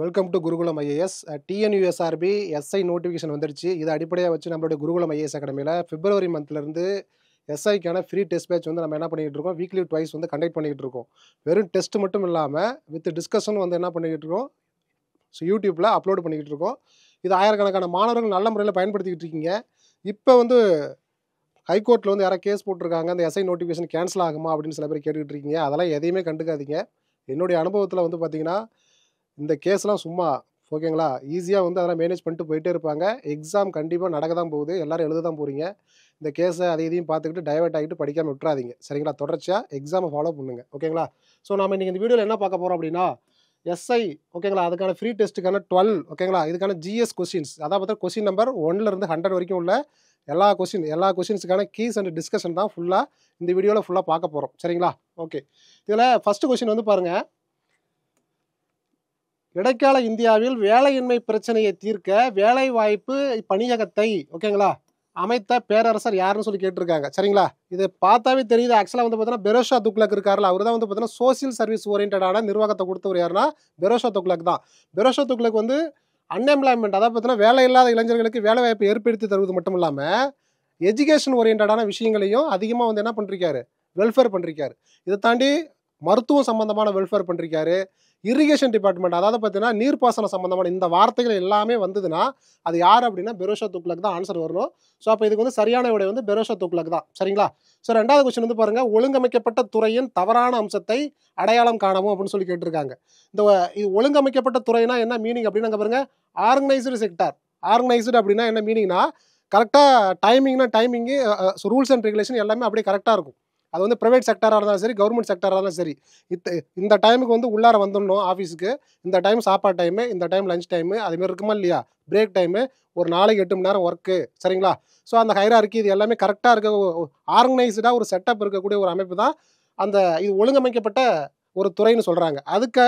Welcome to Gurukulam IAS. TNUSRB SI notification வந்துருச்சு. இதை அடிப்படையாக வச்சு நம்மளுடைய குருகுலம் ஐஏஎஸ் அகாடமியில் பிப்ரவரி மந்த்லேருந்து எஸ்ஐக்கான ஃப்ரீ டெஸ்ட் பேட்ச் வந்து நம்ம என்ன பண்ணிக்கிட்டு இருக்கோம், வீக்லி ட்வைஸ் வந்து கண்டக்ட் பண்ணிக்கிட்டு இருக்கோம். வெறும் டெஸ்ட் மட்டும் இல்லாமல் வித் டிஸ்கஷன் வந்து என்ன பண்ணிக்கிட்டு இருக்கோம், யூடியூப்பில் அப்லோட் பண்ணிக்கிட்டு இருக்கோம். இது ஆயிரக்கணக்கான மாணவர்கள் நல்ல முறையில் பயன்படுத்திக்கிட்டு இருக்கீங்க. இப்போ வந்து ஹைகோர்ட்டில் வந்து யாராவது கேஸ் போட்டிருக்காங்க, அந்த எஸ்ஐ நோட்டிஃபிகேஷன் கேன்சல் ஆகுமா அப்படின்னு சில பேர் கேட்டுக்கிட்டு இருக்கீங்க. அதெல்லாம் எதையுமே கண்டுக்காதீங்க. என்னுடைய அனுபவத்தில் வந்து பார்த்தீங்கன்னா இந்த கேஸ்லாம் சும்மா ஓகேங்களா, ஈஸியாக வந்து அதெல்லாம் மேனேஜ் பண்ணிட்டு போயிட்டே இருப்பாங்க. எக்ஸாம் கண்டிப்பாக நடக்க தான் போகுது, எல்லோரும் எழுத தான் போகிறீங்க. இந்த கேஸை அதை இதையும் பார்த்துக்கிட்டு டைவர்ட் ஆகிட்டு படிக்காமல் விட்டுறாதீங்க. சரிங்களா, தொடர்ச்சியாக எக்ஸாமை ஃபாலோ பண்ணுங்க. ஓகேங்களா. ஸோ நம்ம இன்றைக்கி இந்த வீடியோவில் என்ன பார்க்க போகிறோம் அப்படின்னா, எஸ்ஐ ஓகேங்களா, அதுக்கான ஃப்ரீ டெஸ்ட்டுக்கான 12 ஓகேங்களா, இதுக்கான ஜிஎஸ் கொஸ்டின்ஸ், அதாவது பார்த்தா கொஸ்டின் நம்பர் 1லேருந்து 100 வரைக்கும் உள்ள எல்லா கொஸ்டின்ஸுக்கான கீஸ் அண்ட் டிஸ்கஷன் தான் ஃபுல்லாக இந்த வீடியோவில் ஃபுல்லாக பார்க்க போகிறோம். சரிங்களா. ஓகே, இதில் ஃபஸ்ட்டு கொஸ்டின் வந்து பாருங்கள், இடைக்கால இந்தியாவில் வேலையின்மை பிரச்சனையை தீர்க்க வேலைவாய்ப்பு பணியகத்தை ஓகேங்களா அமைத்த பேரரசர் யாருன்னு சொல்லி கேட்டிருக்காங்க. சரிங்களா, இது பார்த்தாவே தெரியுது. ஆக்சுவலாக வந்து பார்த்தீங்கன்னா பெரோஷா துக்ளக் இருக்காருல்ல, அவர் தான் வந்து பார்த்தீங்கன்னா சோசியல் சர்வீஸ் ஓரியன்டான நிர்வாகத்தை கொடுத்தவர் யாருன்னா பெரோஷா துக்ளக் தான். பெரோஷா துக்ளக் வந்து அன்எம்ப்ளாய்மெண்ட், அதாவது பார்த்தீங்கன்னா வேலை இல்லாத இளைஞர்களுக்கு வேலை வாய்ப்பு ஏற்படுத்தி தருவது மட்டும் இல்லாமல் எஜுகேஷன் ஓரியன்டான விஷயங்களையும் அதிகமாக வந்து என்ன பண்ணிருக்காரு, வெல்ஃபேர் பண்ணிருக்காரு. இதை தாண்டி மருத்துவம் சம்பந்தமான வெல்ஃபேர் பண்ணிருக்காரு. இரிகேஷன் டிபார்ட்மெண்ட், அதாவது பார்த்தீங்கன்னா நீர்ப்பாசன சம்பந்தமான இந்த வார்த்தைகள் எல்லாமே வந்ததுன்னா அது யார் அப்படின்னா பெரோஷா துக்ளக் தான் ஆன்சர் வரணும். ஸோ அப்போ இதுக்கு வந்து சரியான விடை வந்து பெரோஷா துக்ளக் தான். சரிங்களா. ஸோ ரெண்டாவது கொஸ்டின் வந்து பாருங்க, ஒழுங்கமைக்கப்பட்ட துறையின் தவறான அம்சத்தை அடையாளம் காணவும் அப்படின்னு சொல்லி கேட்டிருக்காங்க. இந்த இது ஒழுங்கமைக்கப்பட்ட துறைனா என்ன மீனிங் அப்படின்னா பாருங்க, ஆர்கனைஸ்டு செக்டார். ஆர்கனைஸ்டு அப்படின்னா என்ன மீனிங்னா கரெக்டாக டைமிங்கு ரூல்ஸ் அண்ட் ரெகுலேஷன் எல்லாமே அப்படியே கரெக்டாக இருக்கும். அது வந்து ப்ரைவேட் செக்டராக இருந்தாலும் சரி, கவர்மெண்ட் செக்டராக இருந்தாலும் சரி, இந்த டைமுக்கு வந்து உள்ளார வந்துடணும் ஆஃபீஸுக்கு, இந்த டைம் சாப்பாடு டைமு, இந்த டைம் லஞ்ச் டைமு, அதுமாரி இருக்குமா இல்லையா, பிரேக் டைமு, ஒரு நாளைக்கு 8 மணி நேரம் ஒர்க்கு. சரிங்களா. ஸோ அந்த ஹைரார்கி இது எல்லாமே கரெக்டாக இருக்க ஆர்கனைஸ்டாக ஒரு செட்டப் இருக்கக்கூடிய ஒரு அமைப்பு தான் அந்த இது ஒழுங்கமைக்கப்பட்ட ஒரு துறைன்னு சொல்கிறாங்க. அதுக்கு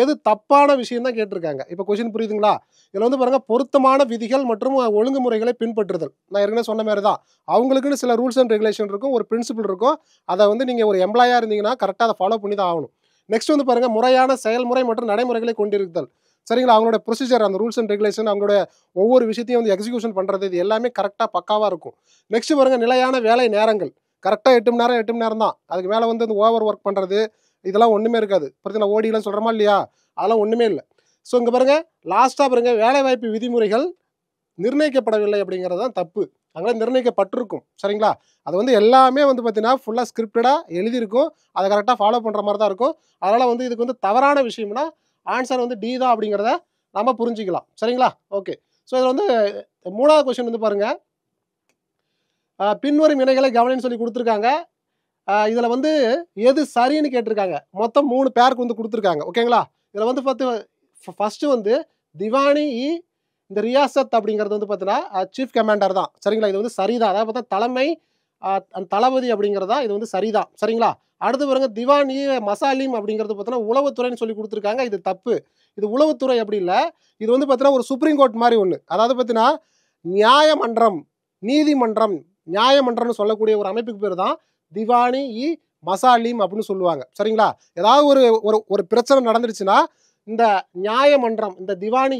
எது தப்பான விஷயம் தான் கேட்டிருக்காங்க. இப்போ கொஸ்டின் புரியுதுங்களா. இதில் வந்து பாருங்கள், பொருத்தமான விதிகள் மற்றும் ஒழுங்குமுறைகளை பின்பற்றுதல். நான் ஏற்கனவே சொன்ன மாதிரி தான், அவங்களுக்குன்னு சில ரூல்ஸ் அண்ட் ரெகுலேஷன் இருக்கும், ஒரு பிரின்சிபல் இருக்கும். அதை வந்து நீங்கள் ஒரு எம்ப்ளாயாக இருந்தீங்கன்னா கரெக்டாக அதை ஃபாலோ பண்ணி தான் ஆகணும். நெக்ஸ்ட் வந்து பாருங்கள், முறையான செயல்முறை மற்றும் நடைமுறைகளை கொண்டிருத்தல். சரிங்களா, அவங்களோட ப்ரொசீஜர், அந்த ரூல்ஸ் அண்ட் ரெகுலேஷன், அவங்களோட ஒவ்வொரு விஷயத்தையும் வந்து எக்ஸிக்யூஷன் பண்ணுறது, இது எல்லாமே கரெக்டாக பக்காவாக இருக்கும். நெக்ஸ்ட் பாருங்கள், நிலையான வேலை நேரங்கள். கரெக்டாக 8 மணி நேரம் தான். அதுக்கு மேலே வந்து இந்த ஓவர் ஒர்க் பண்ணுறது இதெல்லாம் ஒன்றுமே இருக்காது. பார்த்தீங்கன்னா ஓடிலாம் சொல்கிறோமா இல்லையா, அதெல்லாம் ஒன்றுமே இல்லை. ஸோ இங்கே பாருங்கள், லாஸ்ட்டாக பாருங்கள், வேலைவாய்ப்பு விதிமுறைகள் நிர்ணயிக்கப்படவில்லை அப்படிங்கிறது தான் தப்பு. அங்கே நிர்ணயிக்கப்பட்டிருக்கும். சரிங்களா, அது வந்து எல்லாமே வந்து பார்த்தீங்கன்னா ஃபுல்லாக ஸ்கிரிப்டடாக எழுதியிருக்கும், அதை கரெக்டாக ஃபாலோ பண்ணுற மாதிரி தான் இருக்கும். அதனால் வந்து இதுக்கு வந்து தவறான விஷயம்னா ஆன்சர் வந்து டி தான் அப்படிங்கிறத நம்ம புரிஞ்சிக்கலாம். சரிங்களா. ஓகே, ஸோ இதில் வந்து மூணாவது கொஸ்டின் வந்து பாருங்கள், பின்வரும் இணைகளை கவனின்னு சொல்லி கொடுத்துருக்காங்க. இதில் வந்து எது சரின்னு கேட்டிருக்காங்க. மொத்தம் 3 பேருக்கு வந்து கொடுத்துருக்காங்க. ஓகேங்களா. இதில் வந்து ஃபஸ்ட்டு வந்து திவானி இந்த ரியாசத் அப்படிங்கிறது வந்து பார்த்தீங்கன்னா சீஃப் கமாண்டர் தான். சரிங்களா, இது வந்து சரிதான். அதாவது பார்த்தா தலைமை தளபதி அப்படிங்கிறது தான், இது வந்து சரிதான். சரிங்களா. அடுத்து பாருங்க, திவான் மசாலிம் அப்படிங்கிறது பார்த்தீங்கன்னா உளவுத்துறைன்னு சொல்லி கொடுத்துருக்காங்க. இது தப்பு. இது உளவுத்துறை அப்படி இல்லை, இது வந்து பார்த்தீங்கன்னா ஒரு சுப்ரீம் கோர்ட் மாதிரி ஒன்று. அதாவது பார்த்தீங்கன்னா நியாயமன்றம், நீதிமன்றம், நியாயமன்றம்னு சொல்லக்கூடிய ஒரு அமைப்புக்கு பேர் தான் திவானி மசாலிம் அப்படின்னு சொல்லுவாங்க. சரிங்களா, ஏதாவது ஒரு பிரச்சனை நடந்துருச்சுன்னா இந்த நியாயமன்றம், இந்த திவானி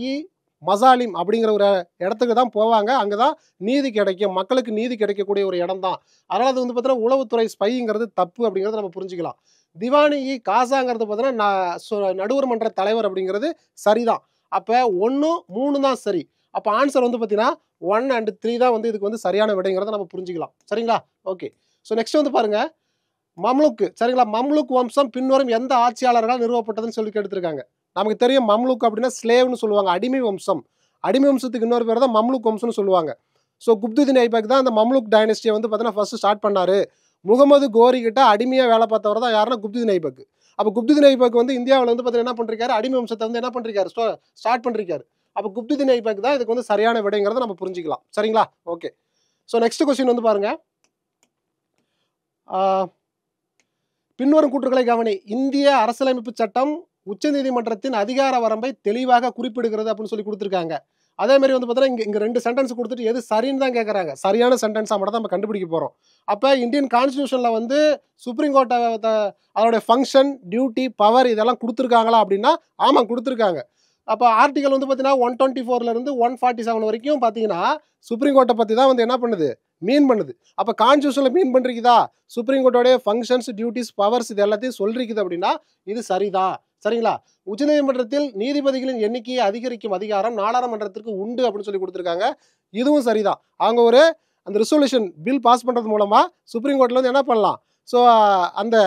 மசாலிம் அப்படிங்கிற ஒரு இடத்துக்கு தான் போவாங்க. அங்கே தான் நீதி கிடைக்கும், மக்களுக்கு நீதி கிடைக்கக்கூடிய ஒரு இடம் தான். அதனால் அது வந்து பார்த்தீங்கன்னா உளவுத்துறை ஸ்பைங்கிறது தப்பு அப்படிங்கிறத நம்ம புரிஞ்சுக்கலாம். திவானி காசாங்கிறது பார்த்தீங்கன்னா நடுவர் மன்ற தலைவர் அப்படிங்கிறது சரிதான். அப்போ 1, 3 தான் சரி. அப்போ ஆன்சர் வந்து பார்த்தீங்கன்னா 1 and 3 தான் வந்து இதுக்கு வந்து சரியான விடைங்கிறத நம்ம புரிஞ்சுக்கலாம். சரிங்களா. ஓகே, ஸோ நெக்ஸ்ட் வந்து பாருங்கள், மம்லுக். சரிங்களா, மம்லுக் வம்சம் பின்வரும் எந்த ஆட்சியாளர்களால் நிறுவப்பட்டதுன்னு சொல்லி கேட்டுருக்காங்க. நமக்கு தெரியும் மம்லுக் அப்படின்னா ஸ்லேவ்னு சொல்லுவாங்க, அடிமை வம்சம். அடிமை வம்சத்துக்கு இன்னொரு பேர் தான் மம்லுக் வம்சம்னு சொல்லுவாங்க. ஸோ குப்துதீன் ஐபக் தான் அந்த மம்லுக் டைனஸ்டியை வந்து பார்த்தீங்கன்னா ஃபர்ஸ்ட் ஸ்டார்ட் பண்ணாரு. முகமது கோரி கிட்ட அடிமையாக வேலை பார்த்தவர் தான் யாருன்னா குப்துதீன் ஐபக். அப்போ குப்துதீன் ஐபக் வந்து இந்தியாவில் வந்து பார்த்தீங்கன்னா என்ன பண்ணிருக்காரு, அடிமை வம்சத்தை வந்து என்ன பண்ணிருக்காரு, ஸ்டார்ட் பண்ணிருக்காரு. அப்போ குப்துதீன் ஐபக் தான் இதுக்கு வந்து சரியான விடைங்கிறத நம்ம புரிஞ்சுக்கலாம். சரிங்களா. ஓகே, ஸோ நெக்ஸ்ட் கொஸ்டின் வந்து பாருங்க, பின்வரும் கூற்றுகளை கவனி. இந்திய அரசியலமைப்பு சட்டம் உச்சநீதிமன்றத்தின் அதிகார வரம்பை தெளிவாக குறிப்பிடுகிறது அப்படின்னு சொல்லி கொடுத்துருக்காங்க. அதே மாதிரி வந்து பார்த்தீங்கன்னா இங்கே 2 சென்டென்ஸ் கொடுத்துட்டு எது சரின்னு தான் கேட்குறாங்க. சரியான சென்டென்ஸாக மட்டும் தான் நம்ம கண்டுபிடிக்க போகிறோம். அப்போ இந்தியன் கான்ஸ்டியூஷனில் வந்து சுப்ரீம் கோர்ட்டை அதோடைய ஃபங்க்ஷன், டியூட்டி, பவர் இதெல்லாம் கொடுத்துருக்காங்களா அப்படின்னா ஆமாம் கொடுத்துருக்காங்க. அப்போ ஆர்டிகல் வந்து பார்த்தீங்கன்னா 124லேருந்து 147 வரைக்கும் பார்த்தீங்கன்னா சுப்ரீம் கோர்ட்டை பற்றி தான் வந்து என்ன பண்ணுது, மீன் பண்ணுது. அப்போ கான்ஸ்டியூஷனில் மீன் பண்ணிருக்குதா, சுப்ரீம் கோர்ட்டோடைய ஃபங்க்ஷன்ஸ், டியூட்டிஸ், பவர்ஸ் இது எல்லாத்தையும் சொல்லிருக்குது அப்படின்னா இது சரிதான். சரிங்களா? உச்சநீதிமன்றத்தில் நீதிபதிகளின் எண்ணிக்கையை அதிகரிக்கும் அதிகாரம் நாடாளுமன்றத்திற்கு உண்டு அப்படின்னு சொல்லி கொடுத்துருக்காங்க. இதுவும் சரிதான். அவங்க ஒரு அந்த ரெசல்யூஷன் பில் பாஸ் பண்ணுறது மூலமாக சுப்ரீம் கோர்ட்டில் வந்து என்ன பண்ணலாம், ஸோ அந்த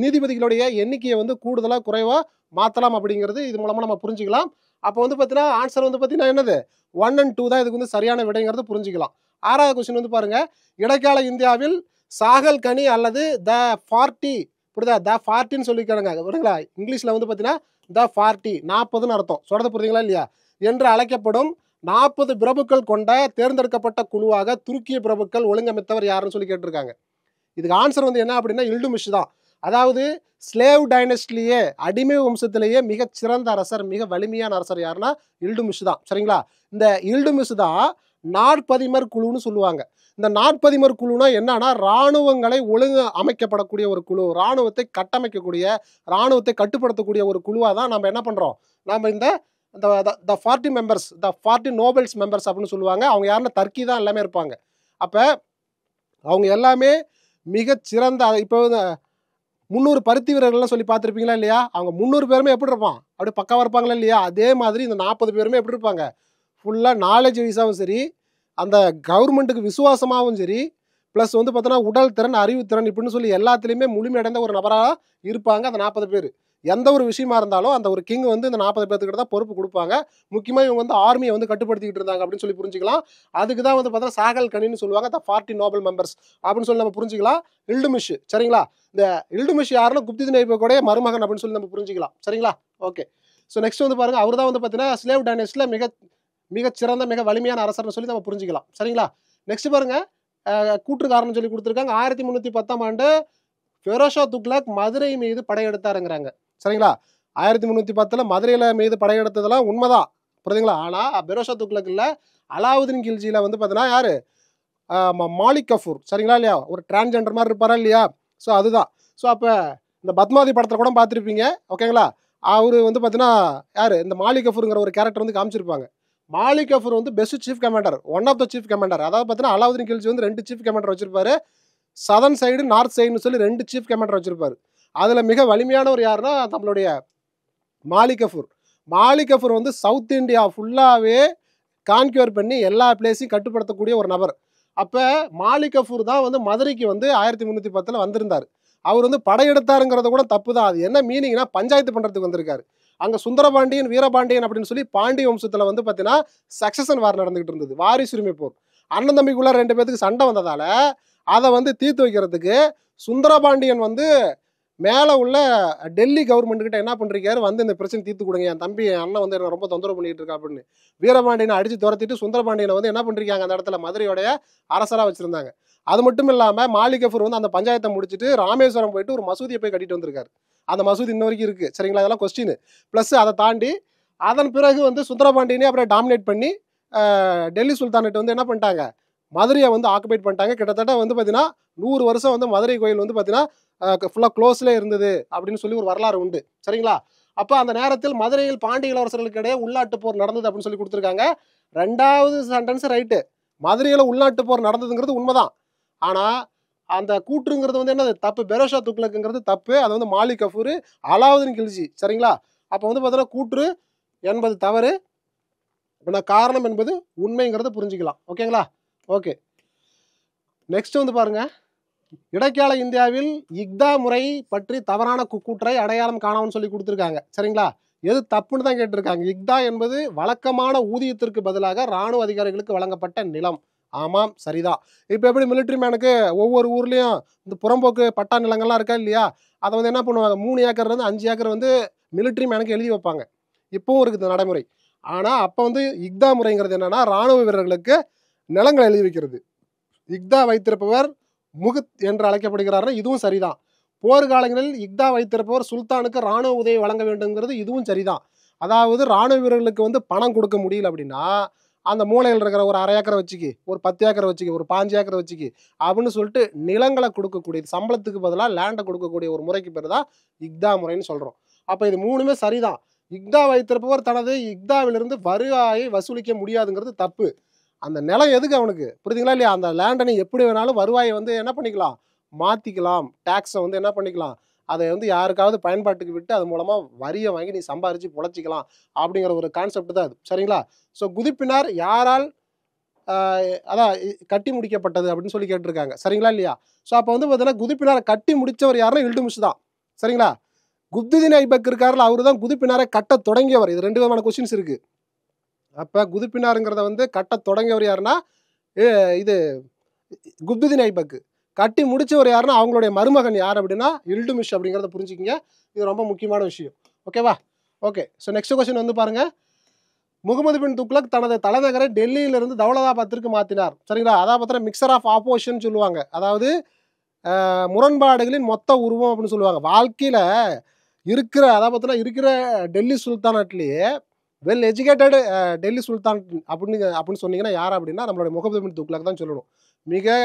நீதிபதிகளுடைய எண்ணிக்கையை வந்து கூடுதலாக குறைவாக மாற்றலாம் அப்படிங்கிறது இது மூலமாக நம்ம புரிஞ்சுக்கலாம். அப்போ வந்து பார்த்தீங்கன்னா ஆன்சர் வந்து பார்த்தீங்கன்னா என்னது 1 and 2 தான் இதுக்கு வந்து சரியான விடைங்கிறது புரிஞ்சுக்கலாம். 6வது கொஸ்டின் வந்து பாருங்க, இடைக்கால இந்தியாவில் சாகல் கனி அல்லது த 40 புரியுதா, த 40ன்னு சொல்லிக்கிறாங்க புரியுங்களா, இங்கிலீஷில் வந்து பார்த்தீங்கன்னா த 40 அர்த்தம் சொல்றது புரியுதுங்களா இல்லையா, என்று அழைக்கப்படும் 40 பிரபுக்கள் கொண்ட தேர்ந்தெடுக்கப்பட்ட குழுவாக துருக்கிய பிரபுக்கள் ஒழுங்கமைத்தவர் யாருன்னு சொல்லி கேட்டிருக்காங்க. இதுக்கு ஆன்சர் வந்து என்ன அப்படின்னா இல்டுமிஷ் தான். அதாவது ஸ்லேவ் டைனஸ்டிலேயே அடிமை வம்சத்திலேயே மிகச் சிறந்த அரசர், மிக வலிமையான அரசர் யாருன்னா இல்டுமிஷ் தான். சரிங்களா? இந்த இல்டுமிஷ் தான் நாட்பதிமர் குழுன்னு சொல்லுவாங்க. இந்த நாட்பதிமர் குழுனா என்னன்னா இராணுவங்களை ஒழுங்கு அமைக்கப்படக்கூடிய ஒரு குழு, இராணுவத்தை கட்டமைக்கக்கூடிய, இராணுவத்தை கட்டுப்படுத்தக்கூடிய ஒரு குழுவாக தான் நம்ம என்ன பண்ணுறோம், நம்ம இந்த 40 மெம்பர்ஸ், த 40 நோபல்ஸ் மெம்பர்ஸ் அப்படின்னு சொல்லுவாங்க. அவங்க யாருன்னா டர்க்கி தான் எல்லாமே இருப்பாங்க. அப்போ அவங்க எல்லாமே மிகச்சிறந்த, இப்போ 300 பருத்தி வீரர்கள்லாம் சொல்லி பார்த்துருப்பீங்களா இல்லையா, அவங்க 300 பேருமே எப்படி இருப்பான், அப்படி பக்காவாக இருப்பாங்களா இல்லையா, அதே மாதிரி இந்த 40 பேருமே எப்படி இருப்பாங்க, ஃபுல்லாக நாலேஜ் வைஸாகவும் சரி, அந்த கவர்மெண்ட்டுக்கு விசுவாசமாகவும் சரி, ப்ளஸ் வந்து பார்த்தோன்னா உடல் திறன், அறிவுத்திறன் இப்படின்னு சொல்லி எல்லாத்துலேயுமே முழுமையடைந்த ஒரு நபராக இருப்பாங்க அந்த 40 பேர். எந்த ஒரு விஷயமா இருந்தாலும் அந்த ஒரு கிங் வந்து இந்த 40 பேர்த்துக்கிட்ட தான் பொறுப்பு கொடுப்பாங்க. முக்கியமாக இவங்க வந்து ஆர்மியை வந்து கட்டுப்படுத்திக்கிட்டு இருந்தாங்க அப்படின்னு சொல்லி புரிஞ்சுக்கலாம். அதுக்கு தான் வந்து பார்த்தோன்னா சாகல் கனின்னு சொல்லுவாங்க, த 40 நோபல் மெம்பர்ஸ் அப்படின்னு சொல்லி நம்ம புரிஞ்சுக்கலாம். இல்டுமிஷ் சரிங்களா, இந்த இல்டுமிஷ் யாருன்னா குப்தித் ஐபக்கோடைய மருமகன் அப்படின்னு சொல்லி நம்ம புரிஞ்சுக்கலாம். சரிங்களா? ஓகே. ஸோ நெக்ஸ்ட் வந்து பாருங்க, அவர் தான் வந்து பார்த்தீங்கன்னா ஸ்லேவ் டைனஸ்டியில் மிகச்சிறந்த மிக வலிமையான அரசர்னு சொல்லி நம்ம புரிஞ்சுக்கலாம். சரிங்களா? நெக்ஸ்ட் பாருங்க, கூற்று காரணம் சொல்லி கொடுத்துருக்காங்க. 1310ஆம் ஆண்டு ஃபெரோஷா துக்ளக் மதுரை மீது படையெடுத்தாருங்கிறாங்க. சரிங்களா? 1310 மதுரையில மீது படையெடுத்ததெல்லாம் உண்மைதான் புரியுதுங்களா. ஆனால் ஃபெரோஷா துக்ளக் இல்லை, அலாவுதீன் கில்ஜியில் வந்து பார்த்தீங்கன்னா யாரு, மாலிக் கஃபூர். சரிங்களா இல்லையா, ஒரு டிரான்ஸ்ஜெண்டர் மாதிரி இருப்பாரா இல்லையா, ஸோ அதுதான். ஸோ அப்போ இந்த பத்மாவதி படத்தில் கூட பார்த்துருப்பீங்க. ஓகேங்களா? அவர் வந்து பார்த்தீங்கன்னா யார், இந்த மாலிக் கஃபூருங்கிற ஒரு கேரக்டர் வந்து காமிச்சிருப்பாங்க. மாலிக் கஃபூர் வந்து best chief commander, one of the chief commander. அதாவது பார்த்தீங்கன்னா அலாவுதீன் கில்ஜி வந்து 2 சீஃப் கமாண்டர் வச்சிருப்பாரு, சதர்ன் சைடு நார்த் சைடுன்னு சொல்லி 2 சீஃப் கமாண்டர் வச்சிருப்பாரு. அதில் மிக வலிமையானவர் யாருன்னா நம்மளுடைய மாலிக் கஃபூர். மாலிக் கஃபூர் வந்து சவுத் இந்தியா ஃபுல்லாகவே கான்க்யூர் பண்ணி எல்லா பிளேஸையும் கட்டுப்படுத்தக்கூடிய ஒரு நபர். அப்போ மாலிக் கஃபூர் தான் வந்து மதுரைக்கு வந்து 1310 வந்திருந்தார். அவர் வந்து படையெடுத்தாருங்கிறத கூட தப்பு தான். அது என்ன மீனிங்னா பஞ்சாயத்து பண்ணுறதுக்கு வந்திருக்காரு. அங்கே சுந்தரபாண்டியன், வீரபாண்டியன் அப்படின்னு சொல்லி பாண்டிய வம்சத்தில் வந்து பார்த்தீங்கன்னா சக்சஷன் வார் நடந்துகிட்டு இருந்தது, வாரிசுரிமை போர். அண்ணன் தம்பிக்குள்ள 2 பேத்துக்கு சண்டை வந்ததால அதை வந்து தீர்த்து வைக்கிறதுக்கு சுந்தரபாண்டியன் வந்து மேலே உள்ள டெல்லி கவர்மெண்ட்டுக்கிட்ட என்ன பண்ணிருக்காரு, வந்து இந்த பிரச்சனை தீர்த்து கொடுங்க, என் தம்பி என் அண்ணன் வந்து என்ன ரொம்ப தொந்தரவு பண்ணிட்டு இருக்கா அப்படின்னு வீரபாண்டியனை அடித்து துரத்திட்டு சுந்தரபாண்டியனை வந்து என்ன பண்ணிருக்காங்க, அந்த இடத்துல மதுரையோடைய அரசராக வச்சிருந்தாங்க. அது மட்டும் இல்லாமல் மாலிக் கஃபூர் வந்து அந்த பஞ்சாயத்தை முடிச்சுட்டு ராமேஸ்வரம் போயிட்டு ஒரு மசூதியை போய் கட்டிட்டு வந்திருக்காரு. அந்த மசூதி இன்ன வரைக்கும் இருக்குது. சரிங்களா? அதெல்லாம் கொஸ்டின். ப்ளஸ் அதை தாண்டி அதன் பிறகு வந்து சுந்தரபாண்டியனே அப்புறம் டாமினேட் பண்ணி டெல்லி சுல்தானேட் வந்து என்ன பண்ணிட்டாங்க, மதுரையை வந்து ஆக்குபைட் பண்ணிட்டாங்க. கிட்டத்தட்ட வந்து பார்த்தீங்கன்னா 100 வருஷம் வந்து மதுரை கோயில் வந்து பார்த்தீங்கன்னா ஃபுல்லாக க்ளோஸ்லேயே இருந்தது அப்படின்னு சொல்லி ஒரு வரலாறு உண்டு. சரிங்களா? அப்போ அந்த நேரத்தில் மதுரையில் பாண்டிய இளவரசர்களுக்கு இடையே உள்நாட்டு போர் நடந்தது அப்படின்னு சொல்லி கொடுத்துருக்காங்க. 2வது சென்டென்ஸ் ரைட்டு, மதுரையில் உள்நாட்டு போர் நடந்ததுங்கிறது உண்மைதான். ஆனால் அந்த கூற்றுங்கிறது வந்து என்னது தப்பு, ஃபெரோஷா துக்ளக்குங்கிறது தப்பு. அது வந்து மாலிக் கஃபூர், அலாவுதீன் கில்ஜி. சரிங்களா? அப்போ வந்து பார்த்தீங்கன்னா கூற்று என்பது தவறு, காரணம் என்பது உண்மைங்கிறத புரிஞ்சுக்கலாம். ஓகேங்களா? ஓகே. நெக்ஸ்ட் வந்து பாருங்க, இடைக்கால இந்தியாவில் இக்தா முறை பற்றி தவறான கூற்றை அடையாளம் காணாமல் சொல்லி கொடுத்துருக்காங்க. சரிங்களா? எது தப்புன்னு தான் கேட்டிருக்காங்க. இக்தா என்பது வழக்கமான ஊதியத்திற்கு பதிலாக இராணுவ அதிகாரிகளுக்கு வழங்கப்பட்ட நிலம். ஆமாம், சரிதான். இப்போ எப்படி மிலிட்ரி மேனுக்கு ஒவ்வொரு ஊர்லேயும் இந்த புறம்போக்கு பட்டா நிலங்கள்லாம் இருக்கா இல்லையா, அதை வந்து என்ன பண்ணுவாங்க, 3 ஏக்கர்லேருந்து 5 ஏக்கர் வந்து மிலிட்ரி மேனுக்கு எழுதி வைப்பாங்க. இப்பவும் இருக்குது நடைமுறை. ஆனால் அப்போ வந்து இக்தா முறைங்கிறது என்னன்னா இராணுவ வீரர்களுக்கு நிலங்கள் எழுதி வைக்கிறது. இக்தா வைத்திருப்பவர் முகுத் என்று அழைக்கப்படுகிறார்கள். இதுவும் சரிதான். போர்க்காலங்களில் இக்தா வைத்திருப்பவர் சுல்தானுக்கு இராணுவ உதவி வழங்க வேண்டும்ங்கிறது இதுவும் சரிதான். அதாவது ராணுவ வீரர்களுக்கு வந்து பணம் கொடுக்க முடியல அப்படின்னா அந்த மூலையில் இருக்கிற ஒரு 1/2 ஏக்கரை வச்சுக்கி, ஒரு 10 ஏக்கரை வச்சுக்கி, ஒரு 5 ஏக்கரை வச்சுக்கி அப்படின்னு சொல்லிட்டு நிலங்களை கொடுக்கக்கூடிய சம்பளத்துக்கு பதிலாக லேண்டை கொடுக்கக்கூடிய ஒரு முறைக்கு பேர் தான் இக்தா முறைன்னு சொல்கிறோம். அப்போ இது மூணுமே சரிதான். இக்தா வைத்திருப்பவர் தனது இக்தாவிலிருந்து வருவாயை வசூலிக்க முடியாதுங்கிறது தப்பு. அந்த நிலம் எதுக்கு அவனுக்கு, புரியுதுங்களா இல்லையா? அந்த லேண்டை நீ எப்படி வேணாலும் வருவாயை வந்து என்ன பண்ணிக்கலாம், மாற்றிக்கலாம். டேக்ஸை வந்து என்ன பண்ணிக்கலாம், அதை வந்து யாருக்காவது பயன்பாட்டுக்கு விட்டு அது மூலமாக வரியை வாங்கி நீ சம்பாரித்து பொழைச்சிக்கலாம் அப்படிங்கிற ஒரு கான்செப்ட் தான் அது. சரிங்களா? ஸோ குதிப்பினார் யாரால் அதான் கட்டி முடிக்கப்பட்டது அப்படின்னு சொல்லி கேட்டிருக்காங்க. சரிங்களா இல்லையா? ஸோ அப்போ வந்து பார்த்தீங்கன்னா குதிப்பினாரை கட்டி முடித்தவர் யாருன்னா இல்டுமிஷ் தான். சரிங்களா? குப்துதீன் ஐபக் இருக்காருல, அவரு தான் குதிப்பினாரை கட்ட தொடங்கியவர். இது 2 விதமான கொஸ்டின்ஸ் இருக்கு. அப்போ குதிப்பினாருங்கிறத வந்து கட்ட தொடங்கியவர் யாருன்னா இது குப்துதீன் ஐபக். கட்டி முடிச்சவர் யாருன்னா அவங்களுடைய மருமகன் யார் அப்படின்னா இல்டுமிஷ் அப்படிங்கிறத புரிஞ்சுக்கிங்க. இது ரொம்ப முக்கியமான விஷயம். ஓகேவா? ஓகே. ஸோ நெக்ஸ்ட் கொஸ்டின் வந்து பாருங்க. முகமது பின் துக்ளக் தனது தலைநகரை டெல்லியிலிருந்து தௌலதாபாத்திற்கு மாற்றினார். சரிங்களா? அதாவது பார்த்தீங்கன்னா மிக்சர் ஆஃப் ஆப்போசிஷன் சொல்லுவாங்க. அதாவது முரண்பாடுகளின் மொத்த உருவம் அப்படின்னு சொல்லுவாங்க. வாழ்க்கையில் இருக்கிற அதாவது பார்த்தீங்கன்னா இருக்கிற டெல்லி சுல்தானட்லேயே வெல் எஜுகேட்டடு டெல்லி சுல்தான் அப்படின்னு சொன்னீங்கன்னா யார் அப்படின்னா நம்மளுடைய முகமது பின் துக்ளக் தான் சொல்லணும். மிக